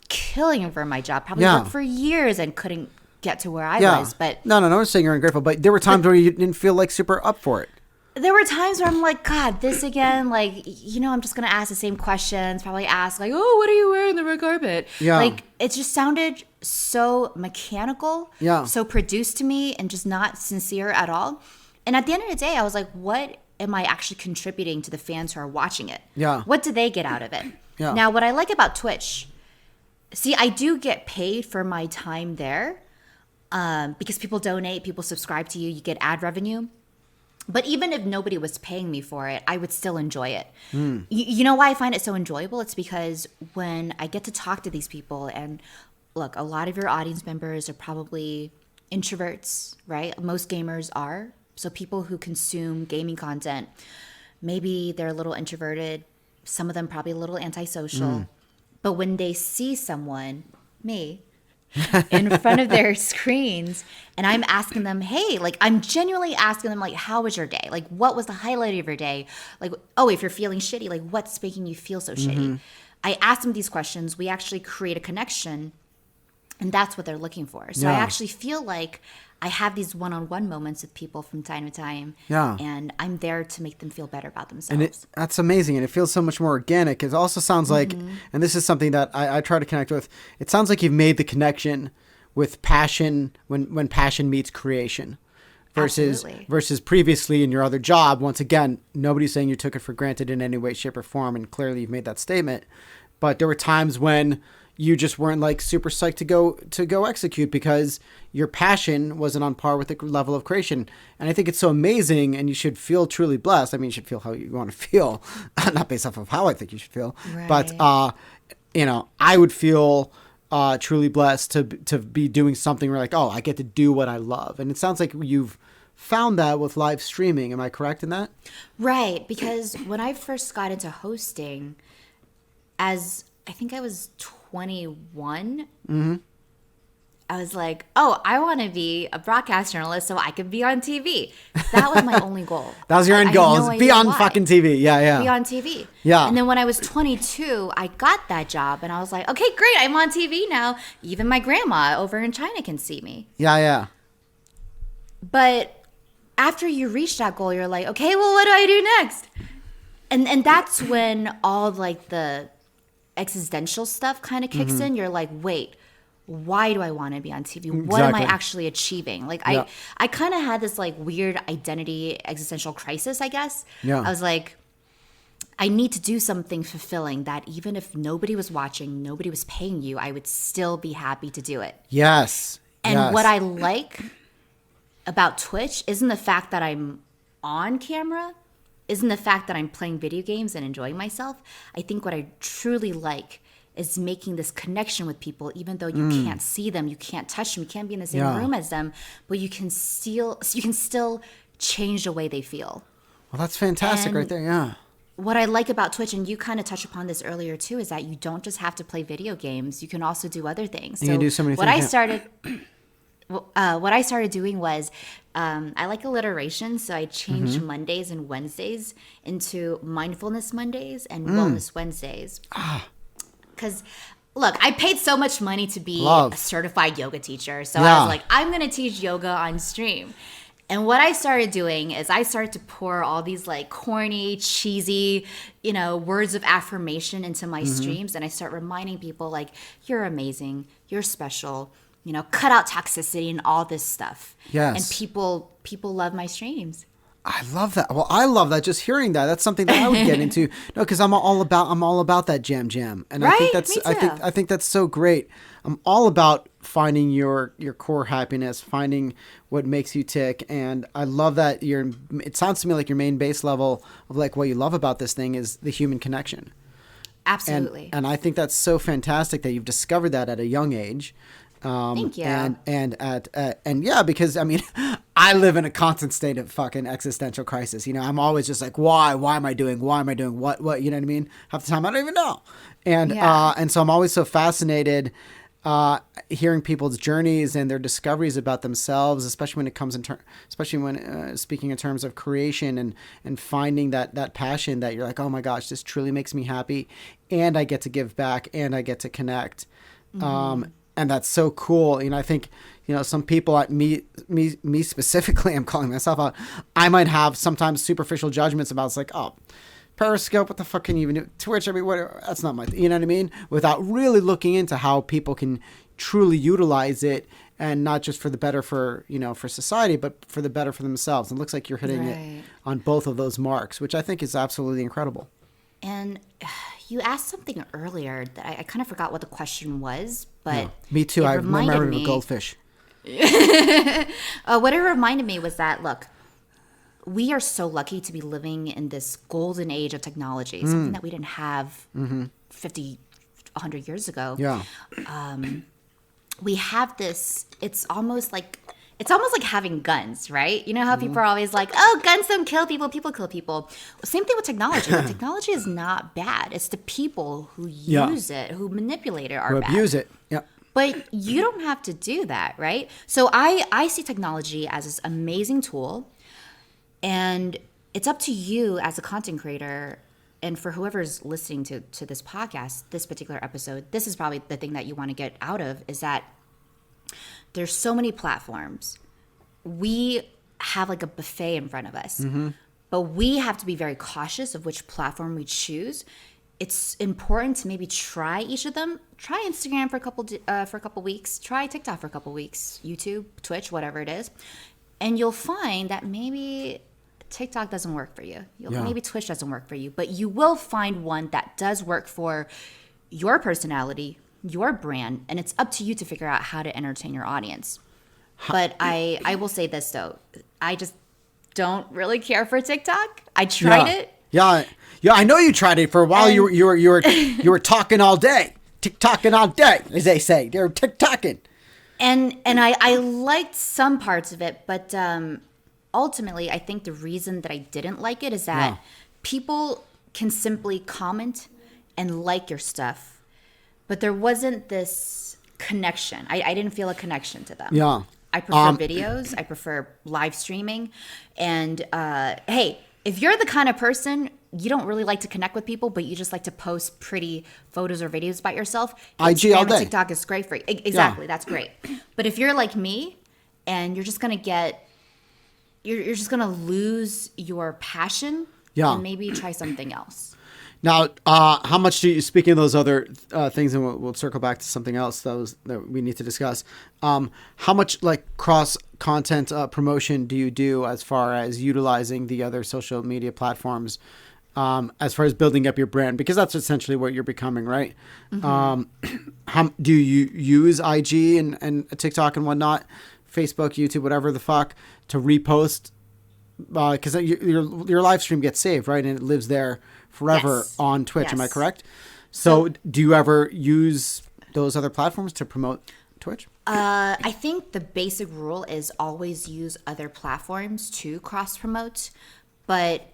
Speaker 2: killing for my job, probably
Speaker 1: Yeah.
Speaker 2: worked for years and couldn't get to where I
Speaker 1: Yeah.
Speaker 2: was. But
Speaker 1: No, I'm saying you're ungrateful, but there were times where you didn't feel like super up for it.
Speaker 2: there were times where I'm like, God, this again, like, you know, I'm just going to ask the same questions, probably ask like, oh, what are you wearing the red carpet?
Speaker 1: Yeah.
Speaker 2: Like, it just sounded so mechanical,
Speaker 1: Yeah.
Speaker 2: so produced to me and just not sincere at all. And at the end of the day, I was like, what am I actually contributing to the fans who are watching it?
Speaker 1: Yeah.
Speaker 2: What do they get out of it?
Speaker 1: Yeah.
Speaker 2: Now, what I like about Twitch, see, I do get paid for my time there because people donate, people subscribe to you, you get ad revenue. But even if nobody was paying me for it, I would still enjoy it. You know why I find it so enjoyable? It's because when I get to talk to these people, and look, a lot of your audience members are probably introverts, right? Most gamers are. So people who consume gaming content, maybe they're a little introverted. Some of them probably a little antisocial. But when they see someone, me, in front of their screens, and I'm asking them, hey, like I'm genuinely asking them, like, how was your day? Like, what was the highlight of your day? Like, oh, if you're feeling shitty, like what's making you feel so shitty? I ask them these questions. We actually create a connection, and that's what they're looking for. So I
Speaker 1: Yeah.
Speaker 2: actually feel like I have these one-on-one moments with people from time to time,
Speaker 1: Yeah.
Speaker 2: and I'm there to make them feel better about
Speaker 1: And
Speaker 2: themselves.
Speaker 1: that's amazing. And it feels so much more organic. It also sounds like, and this is something that I try to connect with, it sounds like you've made the connection with passion when passion meets creation
Speaker 2: Absolutely.
Speaker 1: versus previously in your other job. Once again, nobody's saying you took it for granted in any way, shape, or form. And clearly you've made that statement. But there were times when you just weren't like super psyched to go execute because your passion wasn't on par with the level of creation. And I think it's so amazing, and you should feel truly blessed. I mean, you should feel how you want to feel, not based off of how I think you should feel, but you know, I would feel truly blessed to be doing something where like, oh, I get to do what I love. And it sounds like you've found that with live streaming. Am I correct in that?
Speaker 2: Right, because when I first got into hosting, as I think I was 21, I was like, oh, I want to be a broadcast journalist so I could be on TV. That was my only goal.
Speaker 1: That was your end goal,
Speaker 2: no
Speaker 1: is be
Speaker 2: idea
Speaker 1: on
Speaker 2: why.
Speaker 1: fucking TV. Yeah.
Speaker 2: Be on TV.
Speaker 1: Yeah.
Speaker 2: And then when I was 22, I got that job, and I was like, okay, great, I'm on TV now. Even my grandma over in China can see me.
Speaker 1: Yeah.
Speaker 2: But after you reach that goal, you're like, okay, well, what do I do next? And that's when all like the existential stuff kind of kicks in. You're like, wait, why do I want to be on TV? What am I
Speaker 1: Exactly.
Speaker 2: actually achieving? Like
Speaker 1: Yeah.
Speaker 2: I kind of had this like weird identity existential crisis, I guess.
Speaker 1: Yeah.
Speaker 2: I was like, I need to do something fulfilling that even if nobody was watching, nobody was paying you, I would still be happy to do it.
Speaker 1: Yes.
Speaker 2: And
Speaker 1: yes.
Speaker 2: what I like about Twitch isn't the fact that I'm on camera, isn't the fact that I'm playing video games and enjoying myself. I think what I truly like is making this connection with people, even though you can't see them, you can't touch them, you can't be in the same
Speaker 1: Yeah.
Speaker 2: room as them, but you can still change the way they feel.
Speaker 1: Well, that's fantastic
Speaker 2: And-
Speaker 1: right there. Yeah.
Speaker 2: What I like about Twitch, and you kind of touched upon this earlier too, is that you don't just have to play video games. You can also do other things.
Speaker 1: You can do so many
Speaker 2: what
Speaker 1: things,
Speaker 2: I
Speaker 1: yeah.
Speaker 2: started, what I started doing was I like alliteration, so I changed Mondays and Wednesdays into Mindfulness Mondays and Wellness Wednesdays. Because, look, I paid so much money to be a certified yoga teacher. So I was like, I'm going to teach yoga on stream. And what I started doing is I started to pour all these like corny, cheesy, words of affirmation into my streams. And I start reminding people like, you're amazing, you're special, cut out toxicity and all this stuff.
Speaker 1: Yes.
Speaker 2: And people love my streams.
Speaker 1: I love that. Well, I love that. Just hearing that, that's something that I would get into. No, because I'm all about that jam, and
Speaker 2: right?
Speaker 1: I think that's
Speaker 2: Me too.
Speaker 1: I think that's so great. I'm all about finding your core happiness, finding what makes you tick, and I love that it sounds to me like your main base level of like what you love about this thing is the human connection.
Speaker 2: Absolutely.
Speaker 1: And I think that's so fantastic that you've discovered that at a young age.
Speaker 2: Thank you.
Speaker 1: And yeah, because I mean, I live in a constant state of fucking existential crisis. I'm always just like, why am I doing what? You know what I mean? Half the time I don't even know. And so I'm always so fascinated, hearing people's journeys and their discoveries about themselves, especially when it comes especially when speaking in terms of creation and finding that passion that you're like, oh my gosh, this truly makes me happy. And I get to give back and I get to connect. And that's so cool. I think, some people, me specifically, I'm calling myself out. I might have sometimes superficial judgments about, it's like, oh, Periscope, what the fuck can you even do? Twitch, I mean, that's not my, you know what I mean? Without really looking into how people can truly utilize it, and not just for the better for society, but for the better for themselves. And it looks like you're hitting it on both of those marks, which I think is absolutely incredible.
Speaker 2: And you asked something earlier that I kind of forgot what the question was, but
Speaker 1: me too. I remember the goldfish.
Speaker 2: What it reminded me was that, look, we are so lucky to be living in this golden age of technology, something that we didn't have 50, 100 years ago.
Speaker 1: Yeah.
Speaker 2: We have this, it's almost like having guns, right? You know how people are always like, oh, guns don't kill people, people kill people. Same thing with technology. Technology is not bad. It's the people who use it, who manipulate it, are bad.
Speaker 1: Who abuse it. Yeah.
Speaker 2: But you don't have to do that, right? So I see technology as this amazing tool, and it's up to you as a content creator, and for whoever's listening to this podcast, this particular episode, this is probably the thing that you want to get out of, is that there's so many platforms. We have like a buffet in front of us, but we have to be very cautious of which platform we choose. It's important to maybe try each of them. Try Instagram for a couple weeks. Try TikTok for a couple weeks. YouTube, Twitch, whatever it is, and you'll find that maybe TikTok doesn't work for you. Maybe Twitch doesn't work for you, but you will find one that does work for your personality, your brand, and it's up to you to figure out how to entertain your audience. But I will say this though, I just don't really care for TikTok. I tried it.
Speaker 1: Yeah, I know you tried it for a while. And you were talking all day, TikToking all day, as they say. They're TikToking.
Speaker 2: And I liked some parts of it, but ultimately, I think the reason that I didn't like it is that people can simply comment and like your stuff, but there wasn't this connection. I didn't feel a connection to them.
Speaker 1: Yeah.
Speaker 2: I prefer videos. I prefer live streaming. And hey, if you're the kind of person, you don't really like to connect with people, but you just like to post pretty photos or videos about yourself,
Speaker 1: IG all day.
Speaker 2: TikTok is great for you. Exactly. That's great. But if you're like me and you're just going to you're just going to lose your passion, then maybe try something else.
Speaker 1: Now, how much do you, speaking of those other things, and we'll circle back to something else that we need to discuss, how much like cross content promotion do you do as far as utilizing the other social media platforms, as far as building up your brand? Because that's essentially what you're becoming, right? How do you use IG and TikTok and whatnot, Facebook, YouTube, whatever the fuck, to repost? Because your live stream gets saved, right? And it lives there forever on Twitch. Yes. Am I correct? So do you ever use those other platforms to promote Twitch?
Speaker 2: I think the basic rule is always use other platforms to cross promote, but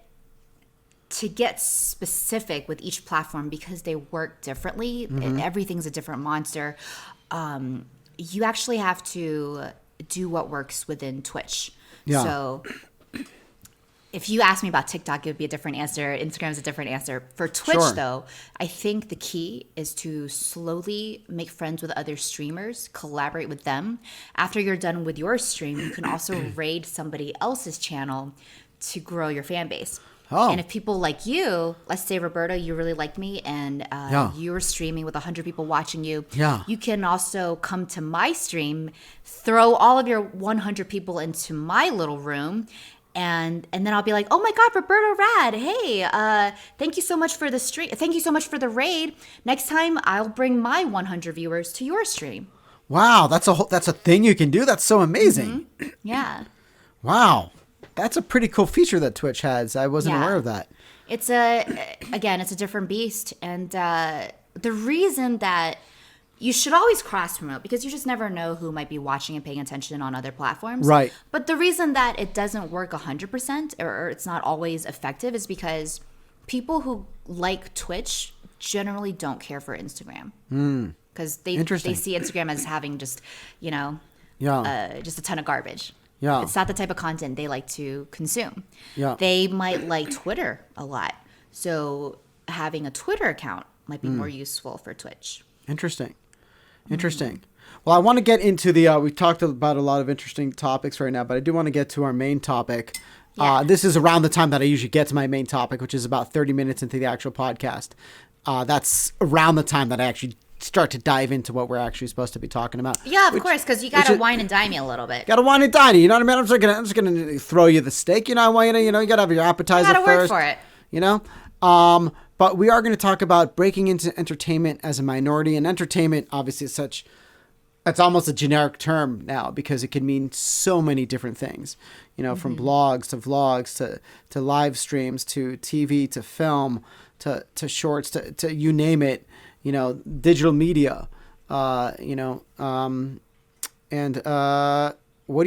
Speaker 2: to get specific with each platform, because they work differently, and everything's a different monster, you actually have to do what works within Twitch.
Speaker 1: Yeah.
Speaker 2: So if you ask me about TikTok, it would be a different answer. Instagram is a different answer. For Twitch,
Speaker 1: Sure.
Speaker 2: though, I think the key is to slowly make friends with other streamers, collaborate with them. After you're done with your stream, you can also raid somebody else's channel to grow your fan base.
Speaker 1: Oh.
Speaker 2: And if people like you, let's say, Roberto, you really like me and you were streaming with 100 people watching you, you can also come to my stream, throw all of your 100 people into my little room, and then I'll be like, oh my God, Roberto Raad, hey, thank you so much for the stream. Thank you so much for the raid. Next time, I'll bring my 100 viewers to your stream.
Speaker 1: Wow, that's a thing you can do. That's so amazing.
Speaker 2: Mm-hmm. Yeah.
Speaker 1: Wow. That's a pretty cool feature that Twitch has. I wasn't aware of that.
Speaker 2: It's a different beast. And the reason that you should always cross promote, because you just never know who might be watching and paying attention on other platforms.
Speaker 1: Right.
Speaker 2: But the reason that it doesn't work 100% or it's not always effective is because people who like Twitch generally don't care for Instagram. Because they see Instagram as having just, just a ton of garbage.
Speaker 1: Yeah.
Speaker 2: It's not the type of content they like to consume.
Speaker 1: Yeah.
Speaker 2: They might like Twitter a lot. So having a Twitter account might be more useful for Twitch.
Speaker 1: Interesting. Well, I want to get into we talked about a lot of interesting topics right now, but I do want to get to our main topic.
Speaker 2: Yeah.
Speaker 1: This is around the time that I usually get to my main topic, which is about 30 minutes into the actual podcast. That's around the time that I actually start to dive into what we're actually supposed to be talking about.
Speaker 2: Yeah, of course, because you got to wine and dine me a little bit.
Speaker 1: Got to wine and dine, you know what I mean? I'm just gonna throw you the steak, you know. I want you to, you got to have your appetizer
Speaker 2: You got to
Speaker 1: first.
Speaker 2: work for it.
Speaker 1: You know? But we are going to talk about breaking into entertainment as a minority. And entertainment, obviously, is it's almost a generic term now because it can mean so many different things. You know, from blogs to vlogs to live streams to TV to film to shorts to you name it. You know, digital media. What do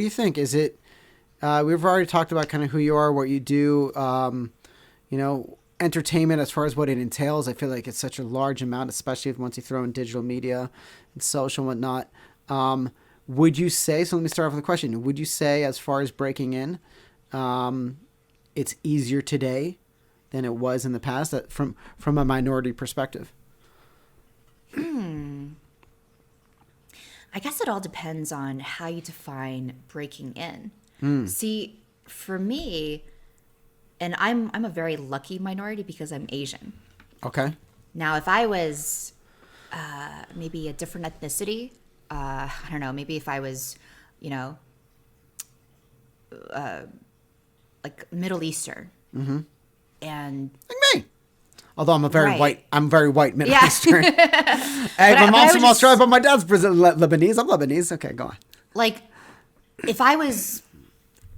Speaker 1: you think? Is it? We've already talked about kind of who you are, what you do. Entertainment as far as what it entails. I feel like it's such a large amount, especially once you throw in digital media and social and whatnot. Would you say, so let me start off with a question. Would you say as far as breaking in, it's easier today than it was in the past from a minority perspective?
Speaker 2: I guess it all depends on how you define breaking in. See, for me, and I'm a very lucky minority because I'm Asian.
Speaker 1: Okay.
Speaker 2: Now, if I was maybe a different ethnicity, I don't know, maybe if I was, like Middle Eastern. And
Speaker 1: like me. Although I'm very white Middle
Speaker 2: Yeah.
Speaker 1: Eastern. Hey, my mom's from Australia, but my dad's Lebanese. I'm Lebanese. Okay, go on.
Speaker 2: Like, if I was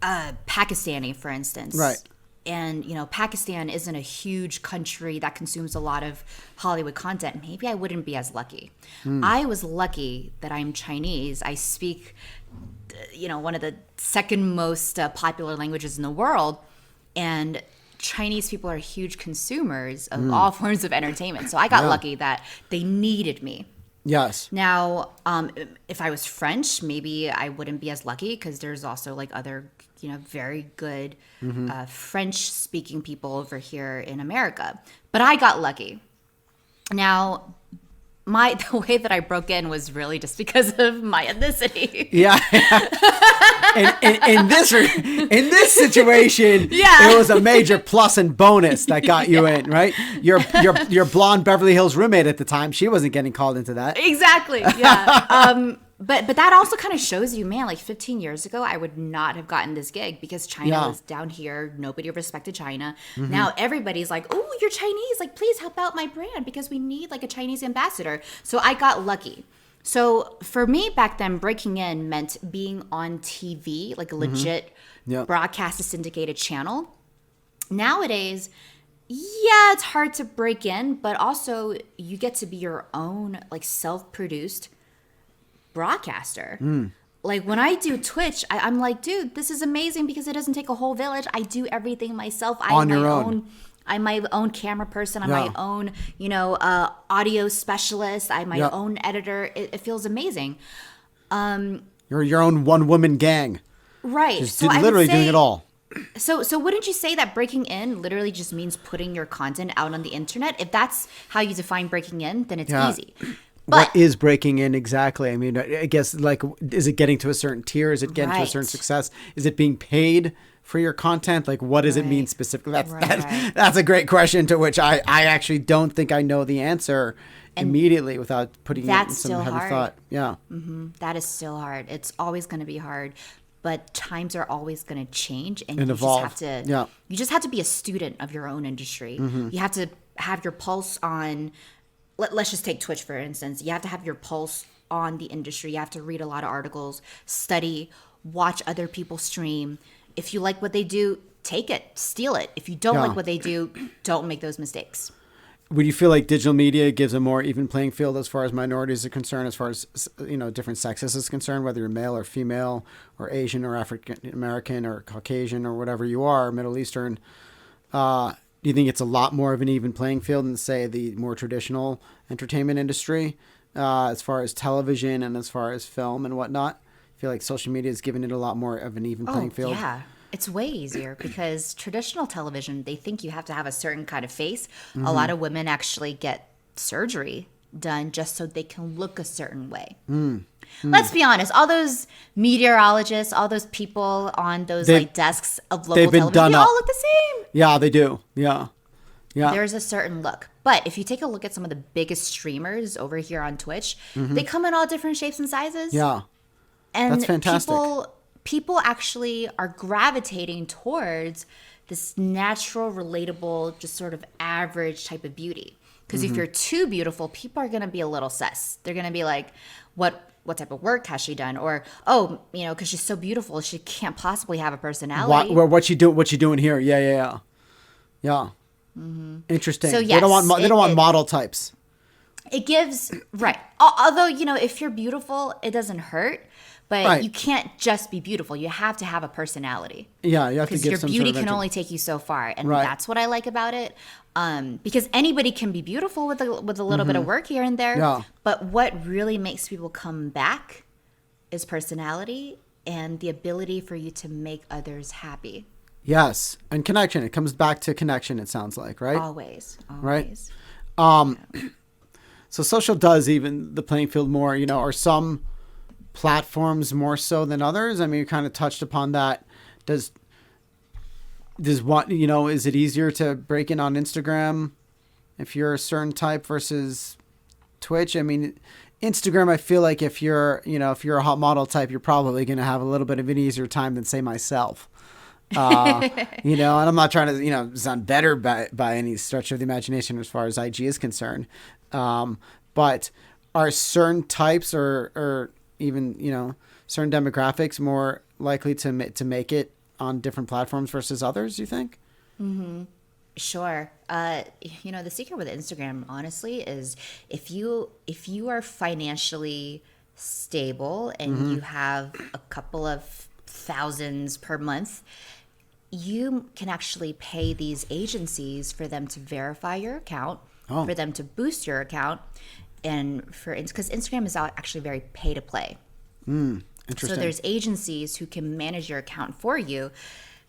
Speaker 2: Pakistani, for instance.
Speaker 1: Right.
Speaker 2: And, Pakistan isn't a huge country that consumes a lot of Hollywood content. Maybe I wouldn't be as lucky. I was lucky that I'm Chinese. I speak, one of the second most popular languages in the world. And Chinese people are huge consumers of all forms of entertainment. So I got lucky that they needed me.
Speaker 1: Yes.
Speaker 2: Now, if I was French, maybe I wouldn't be as lucky because there's also like other, very good French-speaking people over here in America. But I got lucky. Now, the way that I broke in was really just because of my ethnicity.
Speaker 1: Yeah. in this situation, it was a major plus and bonus that got you in, right? Your blonde Beverly Hills roommate at the time, she wasn't getting called into that.
Speaker 2: Exactly. Yeah. But that also kind of shows you, man, like 15 years ago, I would not have gotten this gig because China was down here. Nobody respected China. Now everybody's like, oh, you're Chinese. Like, please help out my brand because we need like a Chinese ambassador. So I got lucky. So for me back then, breaking in meant being on TV, like a legit broadcast syndicated channel. Nowadays, it's hard to break in, but also you get to be your own like self-produced broadcaster. Like when I do Twitch, I'm like, dude, this is amazing because it doesn't take a whole village. I do everything myself. I'm my own camera person. I'm my own, audio specialist. I'm my own editor. It feels amazing.
Speaker 1: You're your own one-woman gang.
Speaker 2: Right.
Speaker 1: Just
Speaker 2: So I would
Speaker 1: literally
Speaker 2: say,
Speaker 1: doing it all.
Speaker 2: So wouldn't you say that breaking in literally just means putting your content out on the internet? If that's how you define breaking in, then it's
Speaker 1: Yeah.
Speaker 2: easy.
Speaker 1: What
Speaker 2: But
Speaker 1: is breaking in exactly? I mean, I guess, like, is it getting to a certain tier? Is it getting to a certain
Speaker 2: Right.
Speaker 1: success? Is it being paid for your content? Like, what does it mean
Speaker 2: Right.
Speaker 1: specifically?
Speaker 2: Right.
Speaker 1: That's a great question to which I actually don't think I know the answer immediately without putting it in
Speaker 2: that's
Speaker 1: some
Speaker 2: still
Speaker 1: heavy
Speaker 2: hard.
Speaker 1: thought. Yeah.
Speaker 2: That is still hard. It's always going to be hard, but times are always going to change, and
Speaker 1: And
Speaker 2: you
Speaker 1: evolve.
Speaker 2: just have to.
Speaker 1: Yeah.
Speaker 2: You just have to be a student of your own industry. You have to have your pulse on. Let's just take Twitch for instance. You have to have your pulse on the industry. You have to read a lot of articles, study, watch other people stream. If you like what they do, take it, steal it. If you don't
Speaker 1: Yeah.
Speaker 2: like what they do, don't make those mistakes.
Speaker 1: Would you feel like digital media gives a more even playing field as far as minorities are concerned, as far as, different sexes is concerned, whether you're male or female or Asian or African American or Caucasian or whatever you are, Middle Eastern? Do you think it's a lot more of an even playing field than, say, the more traditional entertainment industry, as far as television and as far as film and whatnot? I feel like social media has given it a lot more of an even playing field.
Speaker 2: Yeah. It's way easier because traditional television, they think you have to have a certain kind of face. A lot of women actually get surgery done just so they can look a certain way. Let's be honest, all those meteorologists, all those people on those desks of local
Speaker 1: been
Speaker 2: television,
Speaker 1: done
Speaker 2: they
Speaker 1: up.
Speaker 2: all look the same.
Speaker 1: Yeah, they do. Yeah. Yeah.
Speaker 2: There's a certain look. But if you take a look at some of the biggest streamers over here on Twitch, they come in all different shapes and sizes.
Speaker 1: Yeah.
Speaker 2: And
Speaker 1: That's fantastic.
Speaker 2: People actually are gravitating towards this natural, relatable, just sort of average type of beauty. Because if you're too beautiful, people are going to be a little sus. They're going to be like, what type of work has she done? Or, because she's so beautiful, she can't possibly have a personality.
Speaker 1: What you doing here? Yeah. Interesting.
Speaker 2: So,
Speaker 1: they don't want model types.
Speaker 2: It gives, right. Although, if you're beautiful, it doesn't hurt. But
Speaker 1: Right.
Speaker 2: you can't just be beautiful. You have to have a personality.
Speaker 1: Yeah, you have to
Speaker 2: Because
Speaker 1: give
Speaker 2: your
Speaker 1: some
Speaker 2: beauty
Speaker 1: sort of
Speaker 2: can only take you so far. And
Speaker 1: Right.
Speaker 2: that's what I like about it. Because anybody can be beautiful with a little bit of work here and there.
Speaker 1: Yeah.
Speaker 2: But what really makes people come back is personality and the ability for you to make others happy.
Speaker 1: Yes, and connection. It comes back to connection, it sounds like, right?
Speaker 2: Always.
Speaker 1: Right. So social does even the playing field more, are some platforms more so than others? I mean, you kind of touched upon that. Does what, is it easier to break in on Instagram if you're a certain type versus Twitch? I mean, Instagram, I feel like if you're a hot model type, you're probably going to have a little bit of an easier time than, say, myself. And I'm not trying to, sound better by any stretch of the imagination as far as IG is concerned. But are certain types or even, certain demographics more likely to make it on different platforms versus others, you think?
Speaker 2: Sure. The secret with Instagram, honestly, is if you are financially stable and you have a couple of thousands per month, you can actually pay these agencies for them to verify your account, for them to boost your account, and because Instagram is actually very pay to play.
Speaker 1: Interesting.
Speaker 2: So there's agencies who can manage your account for you.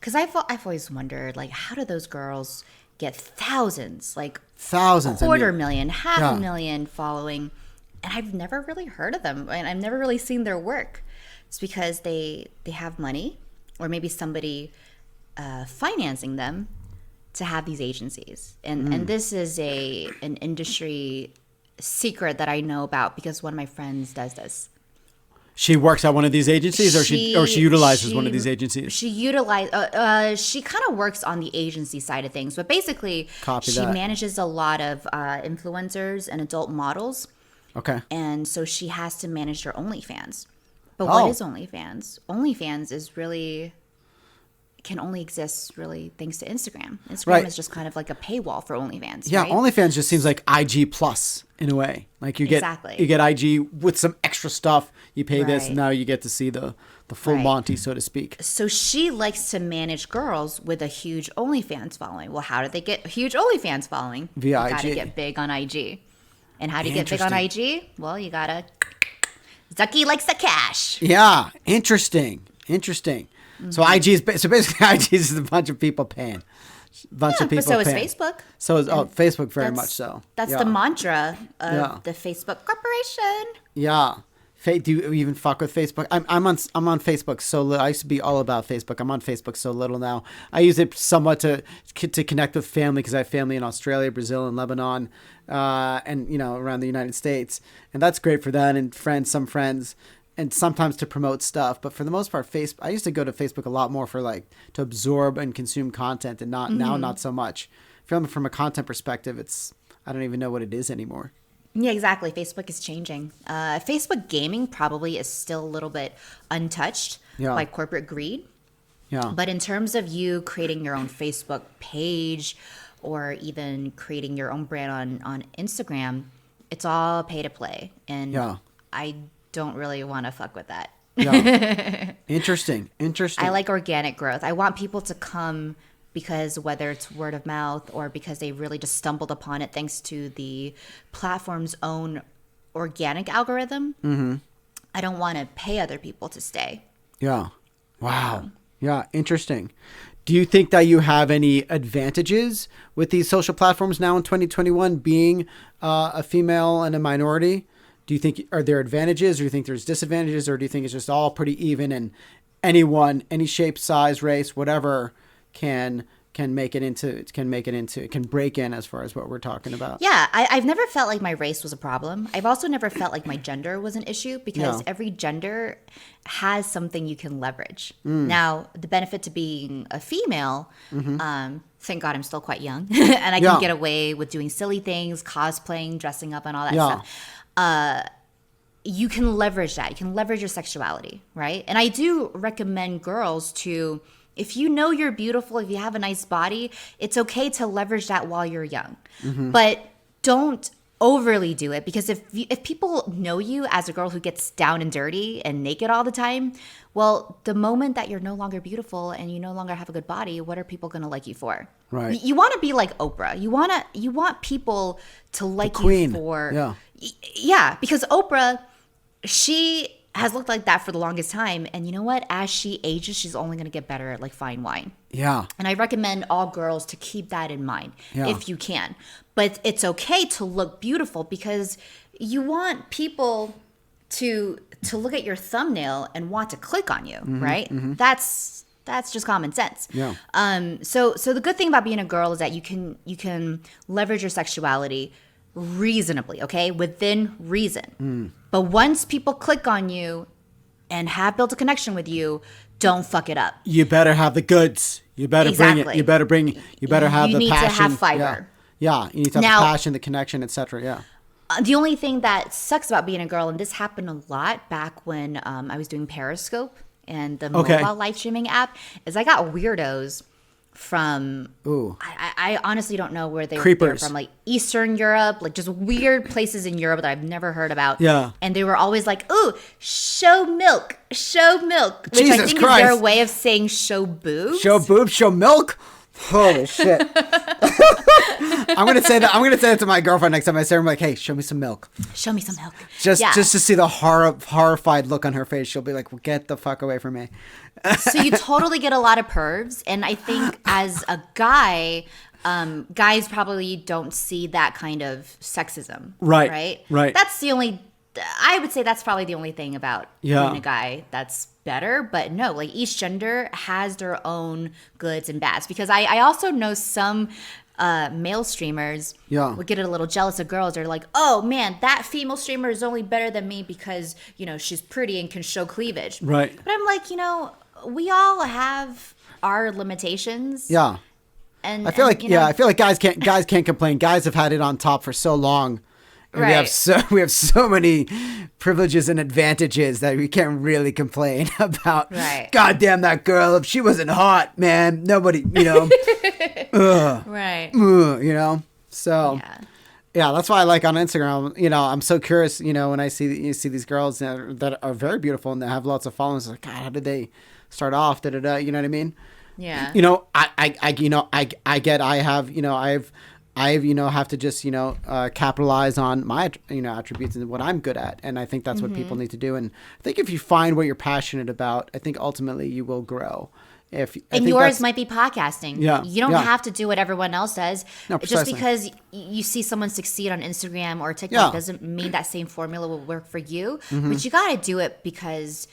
Speaker 2: Because I've always wondered, like, how do those girls get thousands, quarter million, half a million following? And I've never really heard of them, and I've never really seen their work. It's because they have money, or maybe somebody financing them to have these agencies. And this is an industry secret that I know about because one of my friends does this.
Speaker 1: She works at one of these agencies, or she utilizes one of these agencies.
Speaker 2: She she kind of works on the agency side of things, but basically she manages a lot of influencers and adult models.
Speaker 1: Okay.
Speaker 2: And so she has to manage their OnlyFans. But what is OnlyFans? OnlyFans is can only exist really thanks to Instagram. Instagram is just kind of like a paywall for OnlyFans.
Speaker 1: Yeah,
Speaker 2: right?
Speaker 1: OnlyFans just seems like IG plus in a way. Like you get IG with some extra stuff. You pay this, and now you get to see the full Monty, so to speak.
Speaker 2: So she likes to manage girls with a huge OnlyFans following. Well, how do they get a huge OnlyFans following?
Speaker 1: Via IG.
Speaker 2: You gotta get big on IG. And how do you get big on IG? Well, you gotta Zucky likes the cash.
Speaker 1: Yeah, interesting. So so basically IG is a bunch of people paying. Bunch of people
Speaker 2: but so
Speaker 1: paying.
Speaker 2: is Facebook.
Speaker 1: So is Facebook very much so.
Speaker 2: That's
Speaker 1: Yeah.
Speaker 2: the mantra of the Facebook Corporation.
Speaker 1: Yeah. Do you even fuck with Facebook? I'm on Facebook so little. I used to be all about Facebook. I'm on Facebook so little now. I use it somewhat to connect with family because I have family in Australia, Brazil, and Lebanon, and around the United States, and that's great for that. And some friends, and sometimes to promote stuff. But for the most part, I used to go to Facebook a lot more for to absorb and consume content, and not so much. From a content perspective, I don't even know what it is anymore.
Speaker 2: Yeah, exactly. Facebook is changing. Facebook gaming probably is still a little bit untouched by corporate greed.
Speaker 1: Yeah.
Speaker 2: But in terms of you creating your own Facebook page or even creating your own brand on Instagram, it's all pay to play. And I don't really want to fuck with that.
Speaker 1: Yeah. Interesting.
Speaker 2: I like organic growth. I want people to come because whether it's word of mouth or because they really just stumbled upon it thanks to the platform's own organic algorithm, I don't want to pay other people to stay.
Speaker 1: Yeah. Wow. Yeah. Interesting. Do you think that you have any advantages with these social platforms now in 2021 being a female and a minority? Do you think, are there advantages, or do you think there's disadvantages, or do you think it's just all pretty even and anyone, any shape, size, race, whatever, can break in as far as what we're talking about?
Speaker 2: Yeah, I've never felt like my race was a problem. I've also never felt like my gender was an issue because every gender has something you can leverage. Now, the benefit to being a female, thank God I'm still quite young, and I can get away with doing silly things, cosplaying, dressing up, and all that stuff. You can leverage that. You can leverage your sexuality, right? And I do recommend girls to, if you know you're beautiful, if you have a nice body, it's okay to leverage that while you're young. But don't overly do it, because if people know you as a girl who gets down and dirty and naked all the time, well, the moment that you're no longer beautiful and you no longer have a good body, what are people going to like you for?
Speaker 1: Right.
Speaker 2: You want to be like Oprah. You want people to like you for because Oprah, she has looked like that for the longest time. And you know what? As she ages, she's only going to get better at like fine wine. Yeah. And I recommend all girls to keep that in mind if you can. But it's okay to look beautiful because you want people to look at your thumbnail and want to click on you, right? That's just common sense. Yeah. So the good thing about being a girl is that you can leverage your sexuality reasonably, okay? Within reason. But once people click on you and have built a connection with you, don't fuck it up.
Speaker 1: You better have the goods. You better bring it. You better bring. You better have the passion.
Speaker 2: You need to have fiber.
Speaker 1: Yeah. You need to have the passion, the connection, etc. Yeah.
Speaker 2: The only thing that sucks about being a girl, and this happened a lot back when I was doing Periscope and the mobile live streaming app, is I got weirdos from, I honestly don't know where they were from, like Eastern Europe, like just weird places in Europe that I've never heard about. Yeah. And they were always like, ooh, show milk, which Jesus I think Christ. Is their way of saying show boobs.
Speaker 1: Show boobs, show milk? Holy shit. I'm gonna say that to my girlfriend next time I see her. I'm like, hey, show me some milk.
Speaker 2: Show me some milk.
Speaker 1: Just to see the horrified look on her face. She'll be like, well, get the fuck away from me.
Speaker 2: So you totally get a lot of pervs. And I think as a guy, guys probably don't see that kind of sexism. Right. That's I would say that's probably the only thing about being a guy that's better. But no, like each gender has their own goods and bads. Because I also know some male streamers would get a little jealous of girls. They're like, oh man, that female streamer is only better than me because, she's pretty and can show cleavage. Right. But I'm like, we all have our limitations. Yeah. And I feel like guys can't complain. Guys have had it on top for so long. And we have so many privileges and advantages that we can't really complain about. Right. God damn that girl. If she wasn't hot, man, nobody, right. So yeah, that's why I like on Instagram, I'm so curious, when I see these girls that are very beautiful and they have lots of followers, like, God, how did they start off? You know what I mean? Yeah. I have
Speaker 1: have to just, capitalize on my, attributes and what I'm good at. And I think that's what people need to do. And I think if you find what you're passionate about, I think ultimately you will grow.
Speaker 2: And yours might be podcasting.
Speaker 1: Yeah,
Speaker 2: you don't have to do what everyone else does.
Speaker 1: No,
Speaker 2: just
Speaker 1: precisely.
Speaker 2: because you see someone succeed on Instagram or TikTok doesn't mean that same formula will work for you. But you got to do it because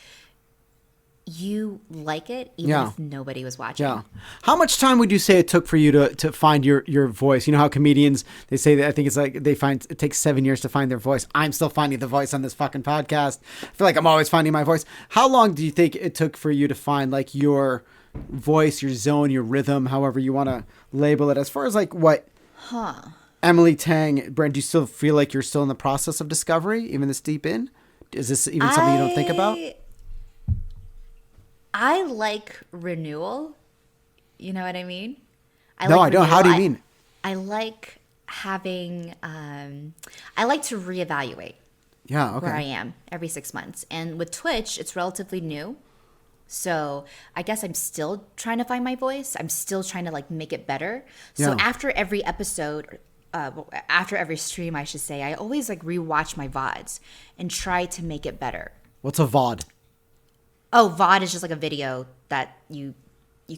Speaker 2: you like it, even if nobody was watching.
Speaker 1: Yeah. How much time would you say it took for you to find your voice? You know how comedians, they say that, I think it's like they find it takes 7 years to find their voice. I'm still finding the voice on this fucking podcast. I feel like I'm always finding my voice. How long do you think it took for you to find like your voice, your zone, your rhythm, however you want to label it, as far as like what Emily Tang, Brent, do you still feel like you're still in the process of discovery, even this deep in? Is this even something you don't think about?
Speaker 2: I like renewal. You know what I mean?
Speaker 1: I don't. How do you mean?
Speaker 2: I like having, I like to reevaluate where I am every 6 months. And with Twitch, it's relatively new. So I guess I'm still trying to find my voice. I'm still trying to like make it better. So after every episode, after every stream, I should say, I always like rewatch my VODs and try to make it better.
Speaker 1: What's a VOD?
Speaker 2: Oh, VOD is just like a video that you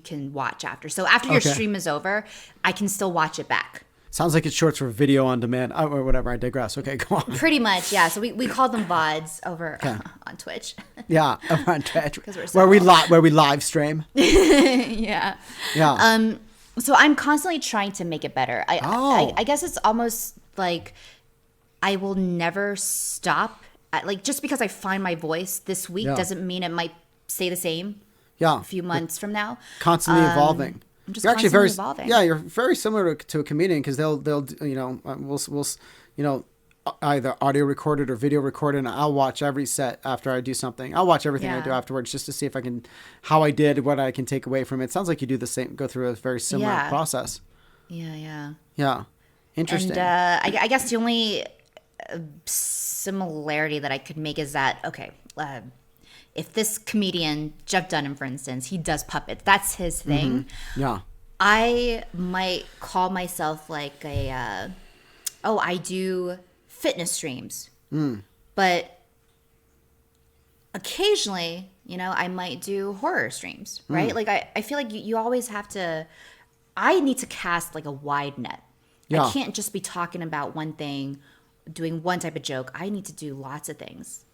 Speaker 2: can watch after. So after your stream is over, I can still watch it back.
Speaker 1: Sounds like it's short for video on demand or whatever. I digress. Okay, go on.
Speaker 2: Pretty much, yeah. So we call them VODs over on Twitch.
Speaker 1: Yeah, over on Twitch.
Speaker 2: Where we
Speaker 1: live stream.
Speaker 2: Yeah.
Speaker 1: Yeah.
Speaker 2: So I'm constantly trying to make it better. I guess it's almost like I will never stop. Like just because I find my voice this week doesn't mean it might stay the same.
Speaker 1: Yeah.
Speaker 2: A few months from now.
Speaker 1: Constantly evolving.
Speaker 2: I'm just constantly evolving.
Speaker 1: Yeah, you're very similar to a comedian because they'll we'll either audio recorded or video recorded, and I'll watch every set after I do something. I'll watch everything I do afterwards just to see if I can, how I did, what I can take away from it. It sounds like you do the same, go through a very similar process.
Speaker 2: Yeah.
Speaker 1: Yeah. Interesting.
Speaker 2: And I guess the only similarity that I could make is that, if this comedian, Jeff Dunham, for instance, he does puppets, that's his thing.
Speaker 1: Yeah.
Speaker 2: I might call myself like I do fitness streams. But occasionally, I might do horror streams, right? Like I feel like you always have to, I need to cast like a wide net. I can't just be talking about one thing, doing one type of joke. I need to do lots of things.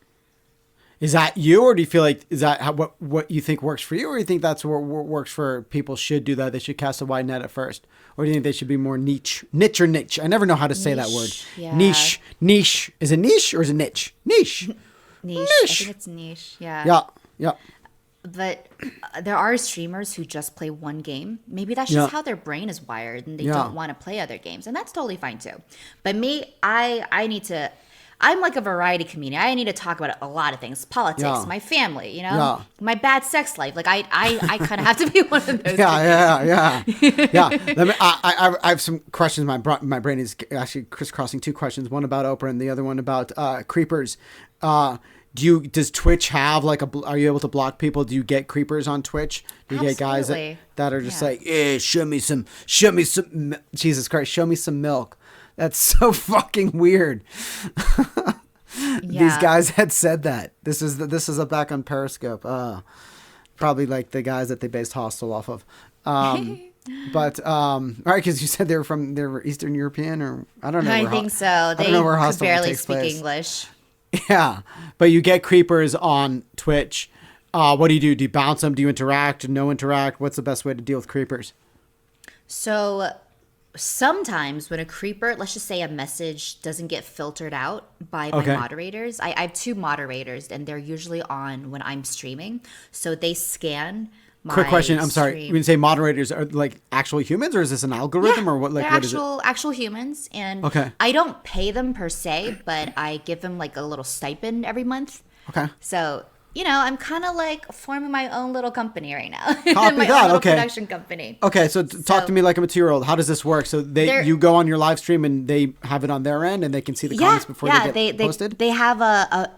Speaker 1: Is that you, or do you feel like, is that what you think works for you, or do you think that's what works for people should do that? They should cast a wide net at first, or do you think they should be more niche? Niche or niche? I never know how to say that word.
Speaker 2: Yeah.
Speaker 1: Niche. Is it niche or is it niche? Niche.
Speaker 2: Niche. I think it's niche. Yeah.
Speaker 1: Yeah.
Speaker 2: But there are streamers who just play one game. Maybe that's just how their brain is wired, and they don't want to play other games, and that's totally fine too. But me, I need to. I'm like a variety comedian. I need to talk about a lot of things: politics, my family, my bad sex life. Like I kind of have to be one of those.
Speaker 1: Yeah. I have some questions. My brain is actually crisscrossing two questions. One about Oprah and the other one about creepers. Does Twitch have like are you able to block people? Do you get creepers on Twitch? Do you get guys that are just like, show me some, Jesus Christ, show me some milk. That's so fucking weird. These guys had said that. This is a back on Periscope. Probably like the guys that they based Hostel off of. But all right, because you said they were Eastern European, or I don't know.
Speaker 2: I think so. They could barely speak English.
Speaker 1: Yeah, but you get creepers on Twitch. What do you do? Do you bounce them? Do you interact? No interact? What's the best way to deal with creepers?
Speaker 2: So sometimes when a creeper, let's just say a message doesn't get filtered out by my moderators. I have two moderators, and they're usually on when I'm streaming. So they scan my
Speaker 1: Quick question. I'm sorry.
Speaker 2: stream.
Speaker 1: When you say moderators, are like actual humans, or is this an algorithm, or what? Like,
Speaker 2: they're
Speaker 1: what is it?
Speaker 2: actual humans, and
Speaker 1: Okay.
Speaker 2: I don't pay them per se, but I give them like a little stipend every month.
Speaker 1: Okay.
Speaker 2: So I'm kind of like forming my own little company right now.
Speaker 1: Copy
Speaker 2: my
Speaker 1: that.
Speaker 2: own little
Speaker 1: Okay.
Speaker 2: production company.
Speaker 1: Okay, so talk to me like I'm a 2-year-old. How does this work? So you go on your live stream and they have it on their end and they can see the comments before they get posted?
Speaker 2: They have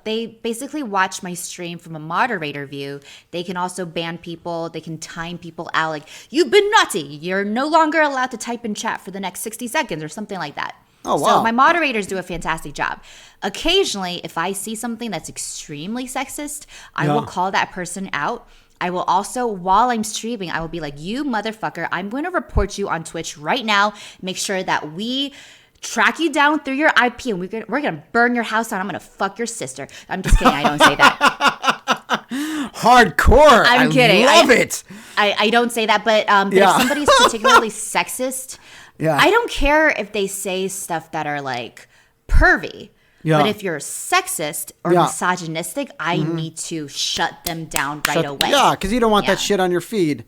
Speaker 2: they basically watch my stream from a moderator view. They can also ban people. They can time people out. Like, you've been naughty. You're no longer allowed to type in chat for the next 60 seconds or something like that.
Speaker 1: Oh, wow.
Speaker 2: So my moderators do a fantastic job. Occasionally, if I see something that's extremely sexist, I will call that person out. I will also, while I'm streaming, I will be like, you motherfucker, I'm going to report you on Twitch right now. Make sure that we track you down through your IP and we're going to burn your house down. I'm going to fuck your sister. I'm just kidding. I don't say that.
Speaker 1: Hardcore.
Speaker 2: I'm kidding.
Speaker 1: I love it.
Speaker 2: I don't say that, but if somebody's particularly sexist, I don't care if they say stuff that are like pervy. Yeah. But if you're sexist or misogynistic, I need to shut them down right away.
Speaker 1: Yeah, because you don't want that shit on your feed.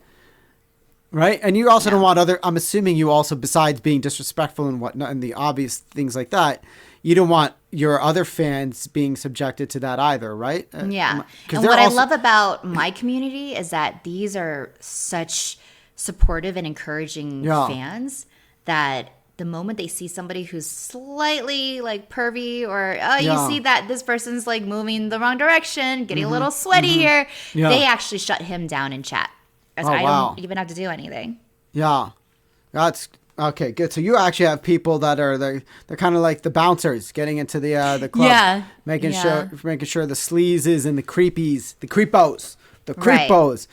Speaker 1: Right? And you also don't want I'm assuming you also, besides being disrespectful and whatnot and the obvious things like that, you don't want your other fans being subjected to that either, right?
Speaker 2: Yeah. And what I love about my community is that these are such supportive and encouraging fans that the moment they see somebody who's slightly like pervy or you see that this person's like moving the wrong direction, getting a little sweaty here, they actually shut him down in chat. I don't even have to do anything. Yeah.
Speaker 1: That's okay, good. So you actually have people that are they're kind of like the bouncers getting into the club, making sure the sleazes and the creepies, the creepos.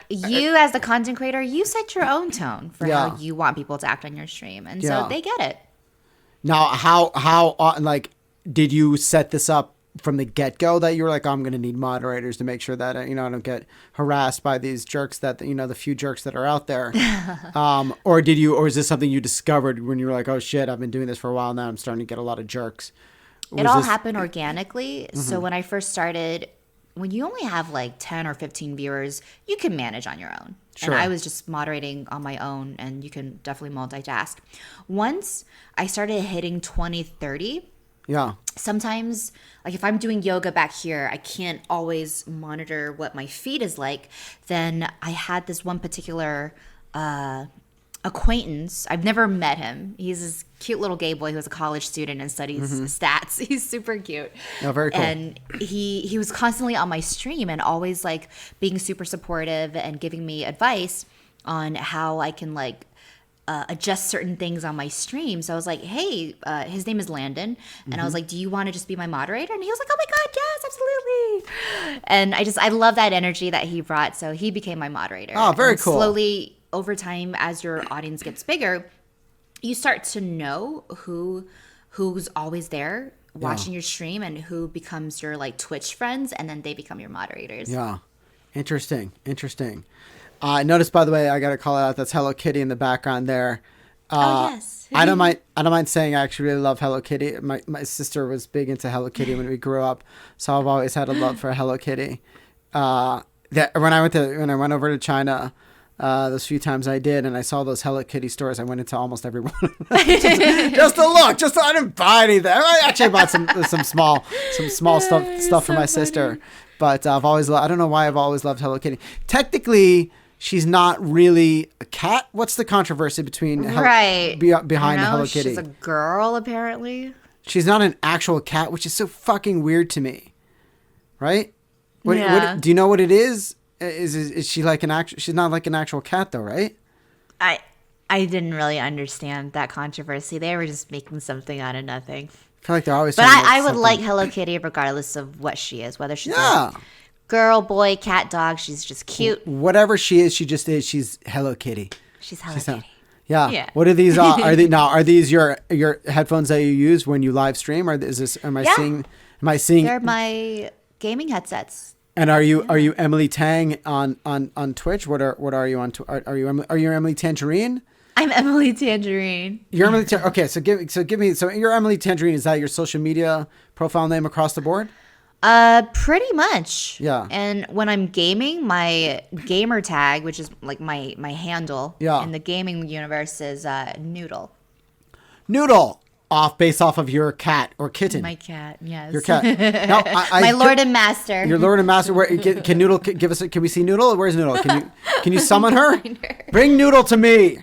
Speaker 2: You as the content creator, you set your own tone for how you want people to act on your stream, and so they get it.
Speaker 1: Now, how like did you set this up from the get-go that you were like, I'm going to need moderators to make sure that I don't get harassed by these jerks that the few jerks that are out there, or is this something you discovered when you were like, oh shit, I've been doing this for a while now, I'm starting to get a lot of jerks?
Speaker 2: It all happened organically. So when I first started, when you only have like 10 or 15 viewers, you can manage on your own. Sure. And I was just moderating on my own, and you can definitely multitask. Once I started hitting 20, 30, sometimes, like if I'm doing yoga back here, I can't always monitor what my feed is like. Then I had this one particular acquaintance. I've never met him. He's this cute little gay boy who was a college student and studies stats. He's super cute.
Speaker 1: Oh, very cool.
Speaker 2: And he was constantly on my stream and always like being super supportive and giving me advice on how I can like adjust certain things on my stream. So I was like, hey, his name is Landon. And I was like, do you want to just be my moderator? And he was like, oh my God, yes, absolutely. And I love that energy that he brought. So he became my moderator.
Speaker 1: Oh, very cool.
Speaker 2: Slowly over time, as your audience gets bigger, you start to know who's always there watching your stream and who becomes your like Twitch friends, and then they become your moderators.
Speaker 1: Yeah. Interesting. I noticed, by the way, I got to call it out. That's Hello Kitty in the background there.
Speaker 2: Yes.
Speaker 1: I don't mind saying I actually really love Hello Kitty. My sister was big into Hello Kitty when we grew up, so I've always had a love for Hello Kitty. That when I went over to China, those few times I did, and I saw those Hello Kitty stores, I went into almost every one. just to look. I didn't buy anything. I actually bought some small stuff for my sister. But I don't know why I've always loved Hello Kitty. Technically, she's not really a cat. What's the controversy between behind the Hello Kitty?
Speaker 2: She's a girl, apparently.
Speaker 1: She's not an actual cat, which is so fucking weird to me. Right? What, do you know what it is? Is she like an actual? She's not like an actual cat, though, right?
Speaker 2: I didn't really understand that controversy. They were just making something out of nothing.
Speaker 1: I feel like they're always.
Speaker 2: But I would like Hello Kitty regardless of what she is, whether she's a girl, boy, cat, dog. She's just cute.
Speaker 1: Whatever she is, she just is. She's Hello Kitty.
Speaker 2: She's Hello Kitty.
Speaker 1: Yeah. What are these? Are these your headphones that you use when you live stream? Or is this? Am I seeing?
Speaker 2: They're my gaming headsets.
Speaker 1: And are you Emily Tang on Twitch? What are you on? Are you Emily Tangerine?
Speaker 2: I'm Emily Tangerine.
Speaker 1: You're Emily. Okay, so give me. So you're Emily Tangerine. Is that your social media profile name across the board?
Speaker 2: Pretty much.
Speaker 1: Yeah.
Speaker 2: And when I'm gaming, my gamer tag, which is like my handle in the gaming universe, is Noodle.
Speaker 1: Noodle. based off of your cat or kitten.
Speaker 2: My cat, yes.
Speaker 1: Your cat. No,
Speaker 2: My Lord and Master.
Speaker 1: Your Lord and Master. Can Noodle give us? Can we see Noodle? Where's Noodle? Can you summon her? Bring Noodle to me.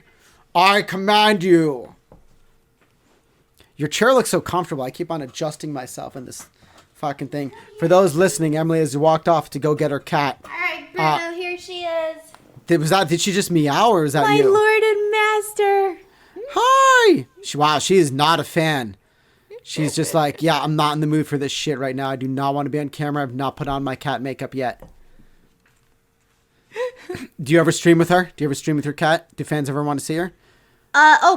Speaker 1: I command you. Your chair looks so comfortable. I keep on adjusting myself in this fucking thing. For those listening, Emily has walked off to go get her cat.
Speaker 2: All right, Bruno, here she is.
Speaker 1: Did she just meow or is that
Speaker 2: My
Speaker 1: you?
Speaker 2: Lord and Master.
Speaker 1: Hi. She is not a fan. She's just like, yeah, I'm not in the mood for this shit right now. I do not want to be on camera. I've not put on my cat makeup yet. Do you ever stream with her? Do you ever stream with your cat? Do fans ever want to see her?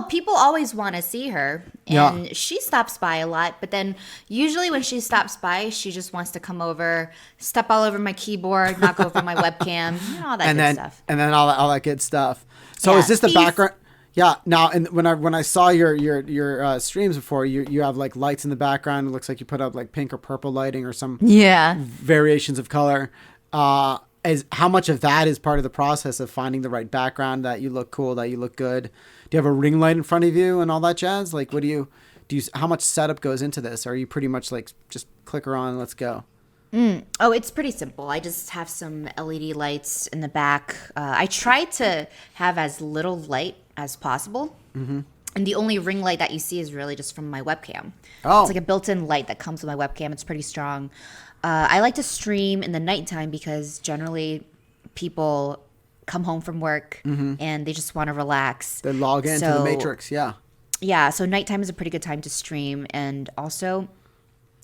Speaker 2: People always want to see her, and she stops by a lot. But then usually when she stops by, she just wants to come over, step all over my keyboard, knock over my webcam, all that good stuff.
Speaker 1: And then all that good stuff. So is this the background? Yeah. Now, and when I saw your streams before, you have like lights in the background. It looks like you put up like pink or purple lighting or some variations of color. How much of that is part of the process of finding the right background, that you look cool, that you look good? Do you have a ring light in front of you and all that jazz? Like, what do you how much setup goes into this? Or are you pretty much like, just click her on, let's go?
Speaker 2: Oh, it's pretty simple. I just have some LED lights in the back. I try to have as little light as possible. Mm-hmm. And the only ring light that you see is really just from my webcam. Oh. It's like a built-in light that comes with my webcam. It's pretty strong. I like to stream in the nighttime because generally people come home from work and they just want to relax.
Speaker 1: They log into the Matrix, yeah.
Speaker 2: Yeah, so nighttime is a pretty good time to stream. And also,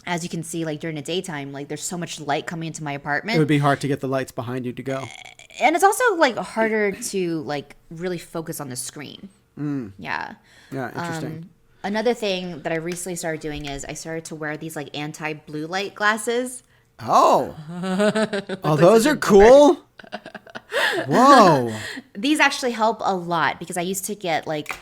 Speaker 2: as you can see, like during the daytime, like there's so much light coming into my apartment.
Speaker 1: It would be hard to get the lights behind you to go.
Speaker 2: And it's also like harder to like really focus on the screen. Yeah.
Speaker 1: Yeah, interesting.
Speaker 2: Another thing that I recently started doing is I started to wear these like anti-blue light glasses.
Speaker 1: Oh. Oh, those are cool. Whoa.
Speaker 2: These actually help a lot because I used to get like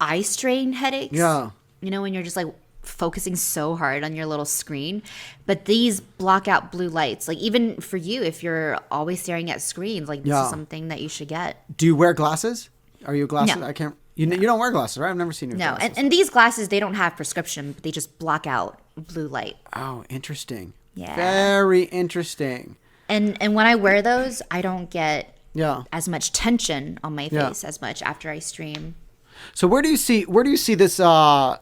Speaker 2: eye strain headaches.
Speaker 1: Yeah.
Speaker 2: You know, when you're just like focusing so hard on your little screen. But these block out blue lights. Like even for you, if you're always staring at screens, like this is something that you should get.
Speaker 1: Do you wear glasses? Are you glasses?
Speaker 2: No.
Speaker 1: I can't. You don't wear glasses, right? I've never seen you with glasses.
Speaker 2: And these glasses, they don't have prescription, but they just block out blue light.
Speaker 1: Oh, interesting.
Speaker 2: Yeah.
Speaker 1: Very interesting.
Speaker 2: And when I wear those, I don't get as much tension on my face as much after I stream.
Speaker 1: So where do you see this? Do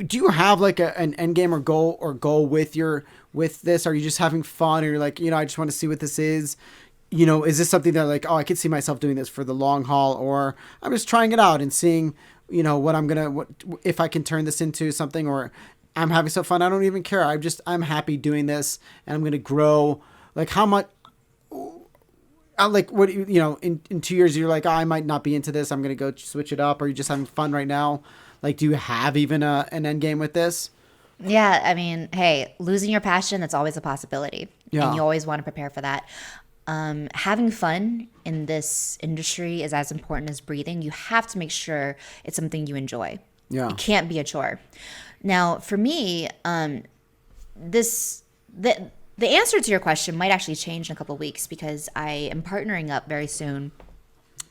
Speaker 1: you have like an end game or goal with this? Are you just having fun, or you're like, I just want to see what this is? Is this something that like, I could see myself doing this for the long haul, or I'm just trying it out and seeing, what if I can turn this into something, or I'm having so fun, I don't even care. I'm happy doing this, and I'm going to grow. Like how much, like what, in 2 years, you're like, I might not be into this. I'm going to go switch it up. Or are you just having fun right now? Like, do you have even an end game with this?
Speaker 2: Yeah. I mean, hey, losing your passion, that's always a possibility. Yeah. And you always want to prepare for that. Having fun in this industry is as important as breathing. You have to make sure it's something you enjoy. Yeah. It can't be a chore. Now, for me, the answer to your question might actually change in a couple of weeks because I am partnering up very soon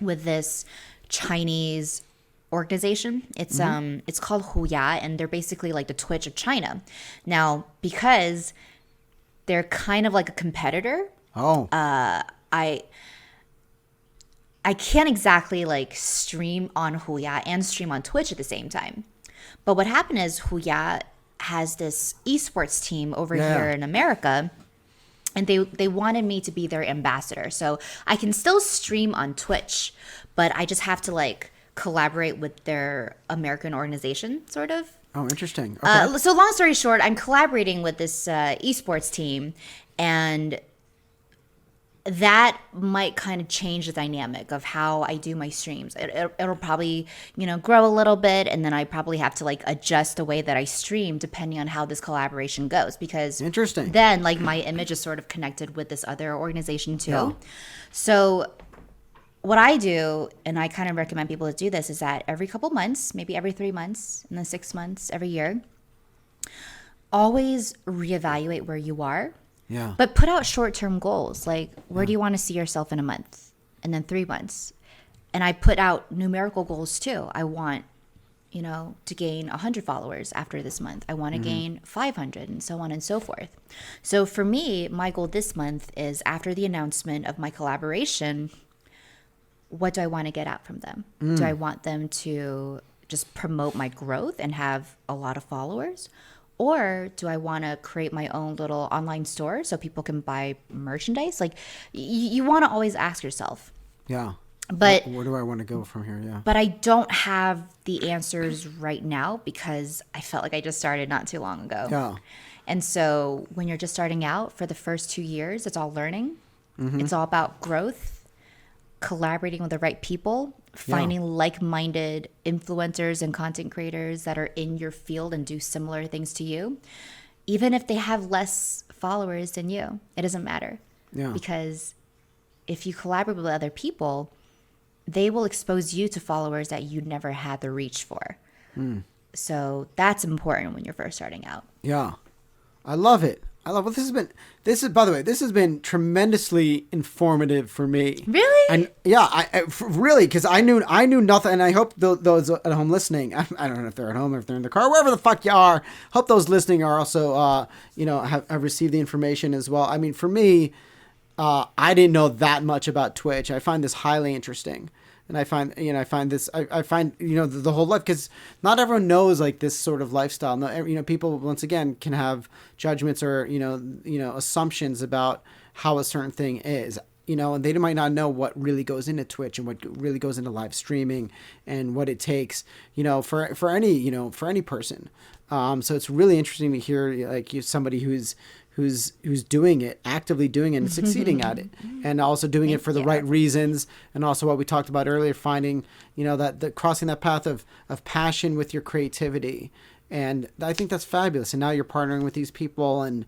Speaker 2: with this Chinese organization. It's it's called Huya, and they're basically like the Twitch of China. Now, because they're kind of like a competitor. Oh. I can't exactly like stream on Huya and stream on Twitch at the same time. But what happened is Huya has this esports team over here in America, and they wanted me to be their ambassador. So I can still stream on Twitch, but I just have to like collaborate with their American organization, sort of.
Speaker 1: Oh, interesting. Okay.
Speaker 2: So long story short, I'm collaborating with this esports team, and that might kind of change the dynamic of how I do my streams. It'll probably, grow a little bit, and then I probably have to like adjust the way that I stream depending on how this collaboration goes, because
Speaker 1: interesting.
Speaker 2: Then like my image is sort of connected with this other organization too. Yeah. So what I do, and I kind of recommend people to do this, is that every couple months, maybe every 3 months, and then 6 months, every year, always reevaluate where you are.
Speaker 1: Yeah.
Speaker 2: But put out short-term goals. Like, where do you want to see yourself in a month? And then 3 months. And I put out numerical goals too. I want to gain 100 followers after this month. I want to gain 500 and so on and so forth. So for me, my goal this month is after the announcement of my collaboration, what do I want to get out from them? Do I want them to just promote my growth and have a lot of followers? Or do I want to create my own little online store so people can buy merchandise? Like, you want to always ask yourself.
Speaker 1: Yeah.
Speaker 2: But
Speaker 1: where do I want to go from here? Yeah.
Speaker 2: But I don't have the answers right now because I felt like I just started not too long ago.
Speaker 1: Yeah.
Speaker 2: And so when you're just starting out for the first 2 years, it's all learning. It's all about growth, collaborating with the right people, finding like-minded influencers and content creators that are in your field and do similar things to you. Even if they have less followers than you, it doesn't matter.
Speaker 1: Yeah.
Speaker 2: Because if you collaborate with other people, they will expose you to followers that you never had the reach for. So that's important when you're first starting out.
Speaker 1: Yeah. I love it. Well, by the way, this has been tremendously informative for me.
Speaker 2: Really?
Speaker 1: And yeah, really, because I knew nothing, and I hope those at home listening, I don't know if they're at home or if they're in the car, wherever the fuck you are, hope those listening are also, have received the information as well. I mean, for me, I didn't know that much about Twitch. I find this highly interesting. And I find the whole life, because not everyone knows like this sort of lifestyle. No, people once again can have judgments or assumptions about how a certain thing is. And they might not know what really goes into Twitch and what really goes into live streaming and what it takes, for any person. So it's really interesting to hear like somebody who's doing it, actively doing it and succeeding at it, and also doing it for the right reasons. And also what we talked about earlier, finding, that crossing that path of passion with your creativity. And I think that's fabulous. And now you're partnering with these people, and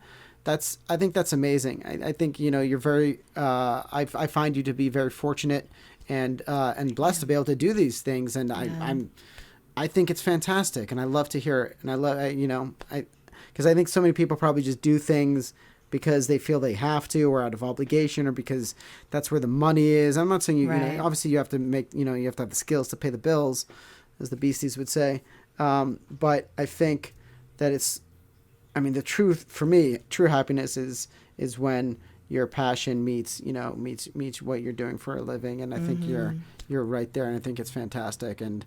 Speaker 1: I think that's amazing. I think, you're very, I find you to be very fortunate and blessed to be able to do these things. And I think it's fantastic, and I love to hear it. And I love, because I think so many people probably just do things because they feel they have to, or out of obligation, or because that's where the money is. I'm not saying obviously you have to make, you have to have the skills to pay the bills, as the beasties would say. But I think that the truth for me, true happiness is when your passion meets what you're doing for a living. And I think you're right there. And I think it's fantastic. And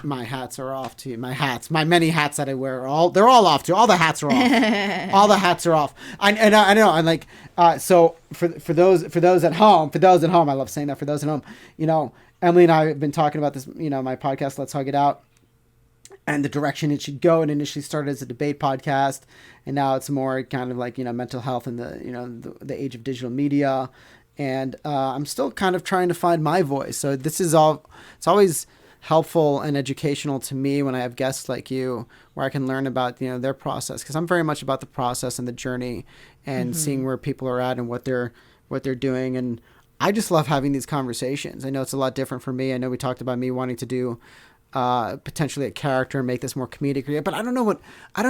Speaker 1: my hats are off to you. My many hats that I wear they're all off to. All the hats are off. All the hats are off. I know. And like, so for those at home, I love saying that, for those at home, Emily and I have been talking about this, my podcast, Let's Hug It Out, and the direction it should go. It initially started as a debate podcast, and now it's more kind of like, mental health in the age of digital media. And I'm still kind of trying to find my voice. So this is it's always helpful and educational to me when I have guests like you, where I can learn about, their process. Because I'm very much about the process and the journey, and seeing where people are at and what they're doing. And I just love having these conversations. I know it's a lot different for me. I know we talked about me wanting to do potentially a character and make this more comedic, but I don't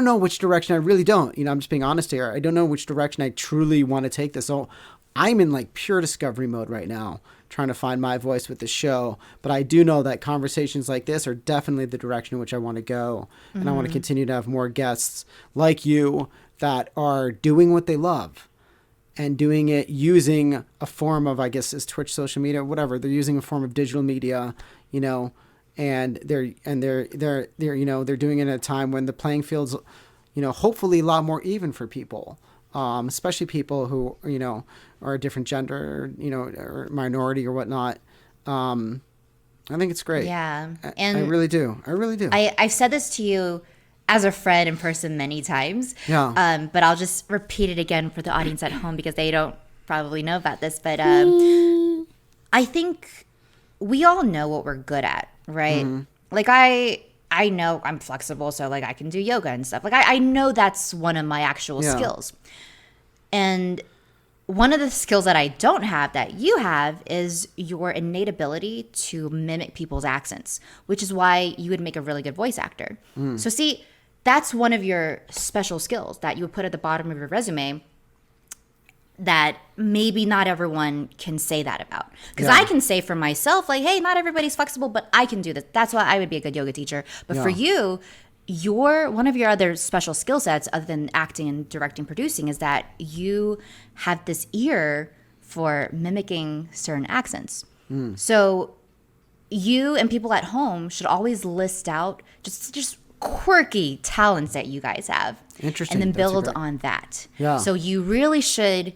Speaker 1: know which direction. I really don't. I'm just being honest here. I don't know which direction I truly want to take this. So I'm in like pure discovery mode right now, trying to find my voice with the show. But I do know that conversations like this are definitely the direction in which I want to go. And I want to continue to have more guests like you that are doing what they love and doing it using a form of, I guess, is Twitch, social media, whatever. They're using a form of digital media, and they're doing it at a time when the playing field's, hopefully a lot more even for people, especially people who, are a different gender, or minority or whatnot. I think it's great.
Speaker 2: Yeah.
Speaker 1: And I really do.
Speaker 2: I've said this to you as a friend in person many times.
Speaker 1: Yeah.
Speaker 2: But I'll just repeat it again for the audience at home because they don't probably know about this. But I think we all know what we're good at, right? Like I know I'm flexible, so like I can do yoga and stuff. Like I know that's one of my actual skills. And one of the skills that I don't have that you have is your innate ability to mimic people's accents, which is why you would make a really good voice actor. So see, that's one of your special skills that you would put at the bottom of your resume. that maybe not everyone can say that about. Because
Speaker 1: Yeah.
Speaker 2: I can say for myself, like, hey, not everybody's flexible, but I can do this. That's why I would be a good yoga teacher. But for you, one of your other special skill sets, other than acting and directing, producing, is that you have this ear for mimicking certain accents. So you and people at home should always list out just quirky talents that you guys have.
Speaker 1: Interesting.
Speaker 2: And then
Speaker 1: That's
Speaker 2: build
Speaker 1: great.
Speaker 2: on that.
Speaker 1: Yeah.
Speaker 2: So you really should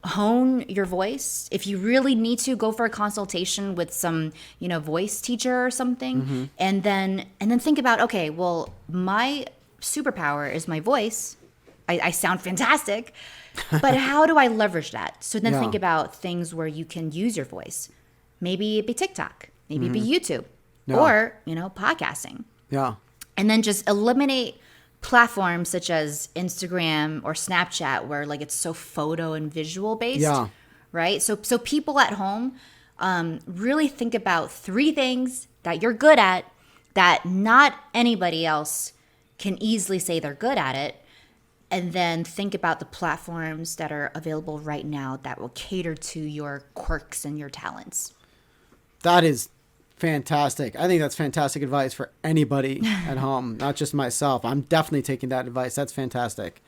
Speaker 2: hone your voice. If you really need to, go for a consultation with some, voice teacher or something. And then think about, okay, well, my superpower is my voice. I sound fantastic, but how do I leverage that? So then think about things where you can use your voice. Maybe it be TikTok, maybe it be YouTube, or, podcasting.
Speaker 1: Yeah.
Speaker 2: And then just eliminate platforms such as Instagram or Snapchat where like it's so photo and visual based.
Speaker 1: Yeah.
Speaker 2: Right? So people at home really think about 3 things that you're good at that not anybody else can easily say they're good at it. And then think about the platforms that are available right now that will cater to your quirks and your talents.
Speaker 1: That is fantastic. I think that's fantastic advice for anybody at home, not just myself. I'm definitely taking that advice. That's fantastic.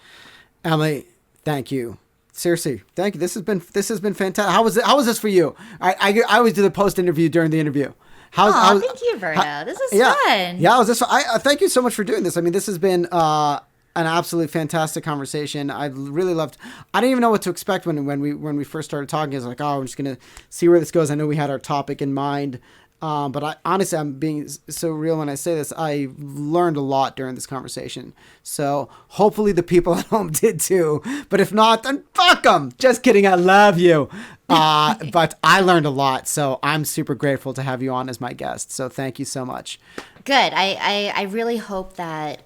Speaker 1: Emily, thank you. Seriously, thank you. This has been fantastic. How was this for you? I always do the post interview during the interview.
Speaker 2: Thank you, Verna. This is fun.
Speaker 1: Yeah, was this? I thank you so much for doing this. I mean, this has been an absolutely fantastic conversation. I really loved. I didn't even know what to expect when we first started talking. I was like, I'm just gonna see where this goes. I know we had our topic in mind. But honestly, I'm being so real when I say this. I learned a lot during this conversation. So hopefully the people at home did too. But if not, then fuck them. Just kidding. I love you. But I learned a lot. So I'm super grateful to have you on as my guest. So thank you so much.
Speaker 2: Good. I really hope that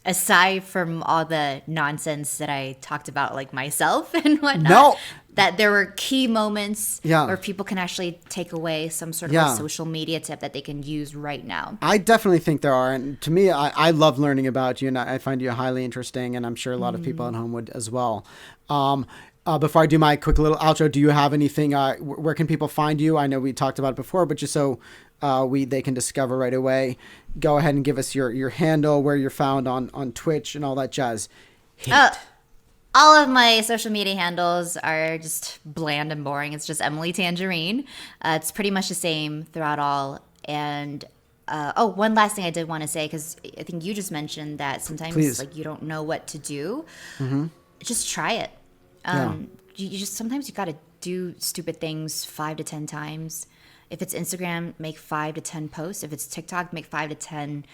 Speaker 2: aside from all the nonsense that I talked about, like myself and whatnot, that there were key moments where people can actually take away some sort of a social media tip that they can use right now.
Speaker 1: I definitely think there are. And to me, I love learning about you, and I find you highly interesting, and I'm sure a lot of people at home would as well. Before I do my quick little outro, do you have anything, where can people find you? I know we talked about it before, but just so they can discover right away, go ahead and give us your handle, where you're found on Twitch and all that jazz. Hit it.
Speaker 2: All of my social media handles are just bland and boring. It's just Emily Tangerine. It's pretty much the same throughout all. And one last thing I did want to say, because I think you just mentioned that sometimes like you don't know what to do. Just try it. You just sometimes you got to do stupid things 5 to 10 times. If it's Instagram, make 5 to 10 posts. If it's TikTok, make 5 to 10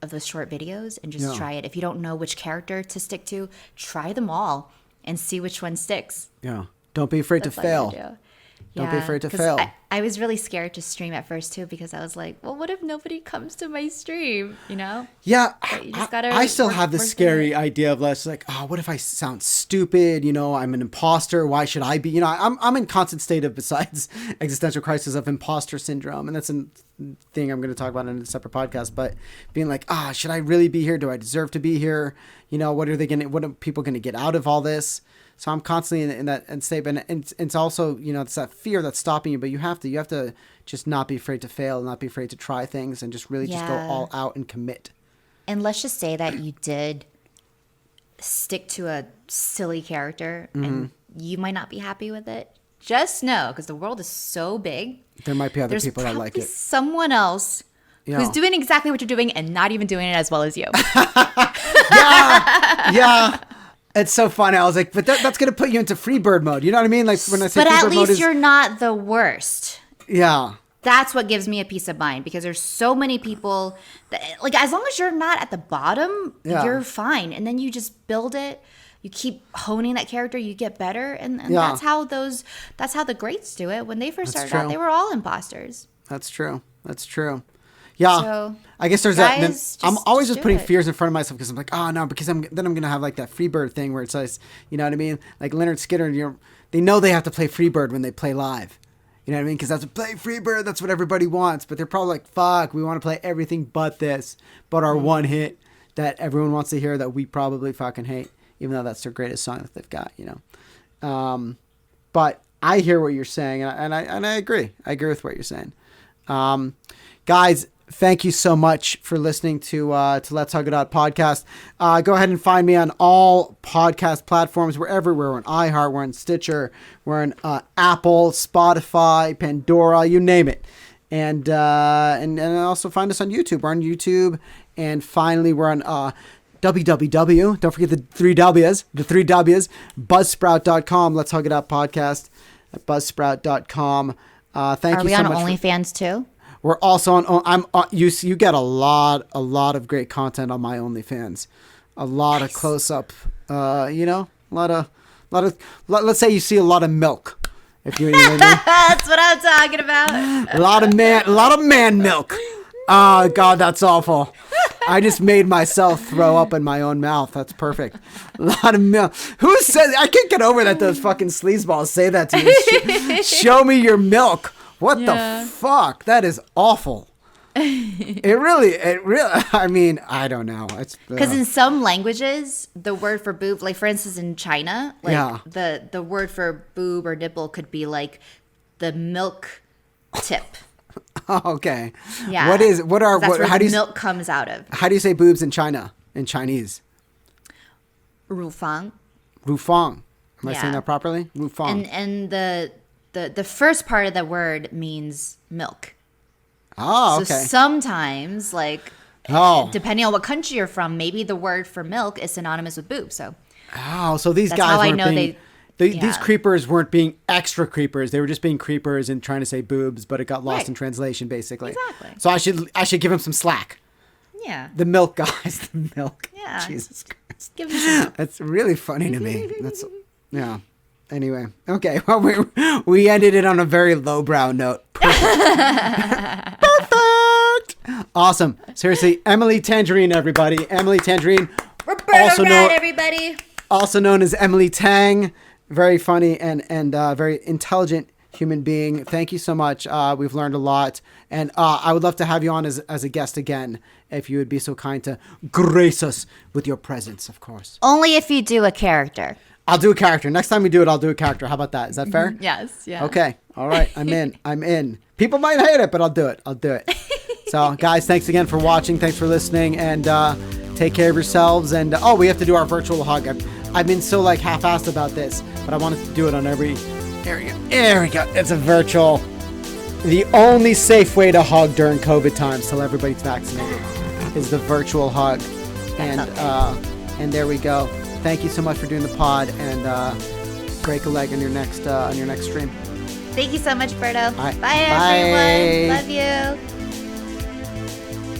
Speaker 2: of those short videos and just try it. If you don't know which character to stick to, try them all and see which one sticks.
Speaker 1: Yeah. Don't be afraid to fail. Don't be afraid to fail.
Speaker 2: I was really scared to stream at first too, because I was like, well, what if nobody comes to my stream? Yeah. You just gotta
Speaker 1: I still have this scary idea of like, what if I sound stupid? I'm an imposter. Why should I be? I'm in constant state of, besides existential crisis, of imposter syndrome. And that's a thing I'm going to talk about in a separate podcast, but being like, should I really be here? Do I deserve to be here? What are people going to get out of all this? So I'm constantly in that state, and it's also, it's that fear that's stopping you, but you have to just not be afraid to fail, not be afraid to try things, and just really just go all out and commit.
Speaker 2: And let's just say that you did stick to a silly character and you might not be happy with it. Just know, because the world is so big,
Speaker 1: there might be other people that like it.
Speaker 2: There's someone else who's doing exactly what you're doing and not even doing it as well as you.
Speaker 1: Yeah. It's so funny. I was like, but that's going to put you into Freebird mode. You know what I mean? Like when I say
Speaker 2: But
Speaker 1: Freebird
Speaker 2: at least
Speaker 1: mode
Speaker 2: you're not the worst.
Speaker 1: Yeah.
Speaker 2: That's what gives me a peace of mind, because there's so many people that, like, as long as you're not at the bottom, you're fine. And then you just build it. You keep honing that character, you get better. And that's how the greats do it. When they first started out, they were all imposters.
Speaker 1: That's true. Yeah,
Speaker 2: so,
Speaker 1: I guess there's
Speaker 2: guys,
Speaker 1: that. I'm always just putting
Speaker 2: it.
Speaker 1: fears in front of myself, because I'm like, no, because I'm gonna have like that Freebird thing where it's like, you know what I mean? Like Leonard Skinner, they know they have to play Freebird when they play live. You know what I mean? Because that's play Freebird. That's what everybody wants. But they're probably like, fuck, we want to play everything but this, but our one hit that everyone wants to hear that we probably fucking hate. even though that's their greatest song that they've got, but I hear what you're saying, and I agree. I agree with what you're saying. Guys, thank you so much for listening to Let's Hug It Out podcast. Go ahead and find me on all podcast platforms. We're everywhere. We're on iHeart. We're on Stitcher. We're on Apple, Spotify, Pandora, you name it. And also find us on YouTube. We're on YouTube. And finally, we're on www. Don't forget the three W's. Buzzsprout.com. Let's Hug It Out podcast at buzzsprout.com. Thank you so much.
Speaker 2: Are we on OnlyFans too?
Speaker 1: We're also on. You get a lot of great content on my OnlyFans. A lot of close up. A lot of. Let's say you see a lot of milk. If you know what I mean.
Speaker 2: That's what I'm talking about.
Speaker 1: A lot of man milk. Oh God, that's awful. I just made myself throw up in my own mouth. That's perfect. A lot of milk. Who said? I can't get over that those fucking sleazeballs say that to me. Show me your milk. What the fuck? That is awful. It really, I mean, I don't know. It's
Speaker 2: because in some languages, the word for boob, like for instance in China, the word for boob or nipple could be like the milk tip.
Speaker 1: Okay.
Speaker 2: Yeah.
Speaker 1: How do you
Speaker 2: milk comes out of?
Speaker 1: How do you say boobs in China, in Chinese?
Speaker 2: Rufang.
Speaker 1: Rufang. Am I saying that properly? Rufang.
Speaker 2: And the first part of the word means milk.
Speaker 1: Oh, okay.
Speaker 2: So sometimes, depending on what country you're from, maybe the word for milk is synonymous with boob. So
Speaker 1: these
Speaker 2: that's
Speaker 1: guys
Speaker 2: how I
Speaker 1: weren't
Speaker 2: know
Speaker 1: being, these creepers weren't being extra creepers. They were just being creepers and trying to say boobs, but it got lost in translation, basically.
Speaker 2: Exactly.
Speaker 1: So I should give them some slack.
Speaker 2: Yeah.
Speaker 1: The milk guys, the milk.
Speaker 2: Yeah.
Speaker 1: Jesus Christ.
Speaker 2: Give them some.
Speaker 1: That's really funny to me. Yeah. Anyway, okay. Well, we ended it on a very lowbrow note. Perfect. Awesome. Seriously, Emily Tangerine, everybody. Emily Tangerine.
Speaker 2: Roberto Raad, everybody.
Speaker 1: Also known as Emily Tang. Very funny and very intelligent human being. Thank you so much. We've learned a lot. And I would love to have you on as a guest again, if you would be so kind to grace us with your presence, of course.
Speaker 2: Only if you do a character.
Speaker 1: I'll do a character. Next time we do it, I'll do a character. How about that? Is that fair?
Speaker 2: Yes. Yeah.
Speaker 1: Okay. All right. I'm in. People might hate it, but I'll do it. So, guys, thanks again for watching. Thanks for listening. And take care of yourselves. And, we have to do our virtual hug. I've been so, half-assed about this, but I wanted to do it on every... There we go. It's a virtual... The only safe way to hug during COVID times till everybody's vaccinated is the virtual hug. And there we go. Thank you so much for doing the pod, and break a leg on your next stream.
Speaker 2: Thank you so much, Berto.
Speaker 1: Right.
Speaker 2: Bye, everyone. Love you.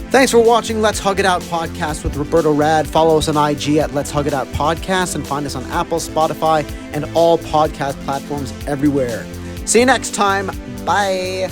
Speaker 1: Thanks for watching Let's Hug It Out podcast with Roberto Raad. Follow us on IG at Let's Hug It Out podcast, and find us on Apple, Spotify, and all podcast platforms everywhere. See you next time. Bye.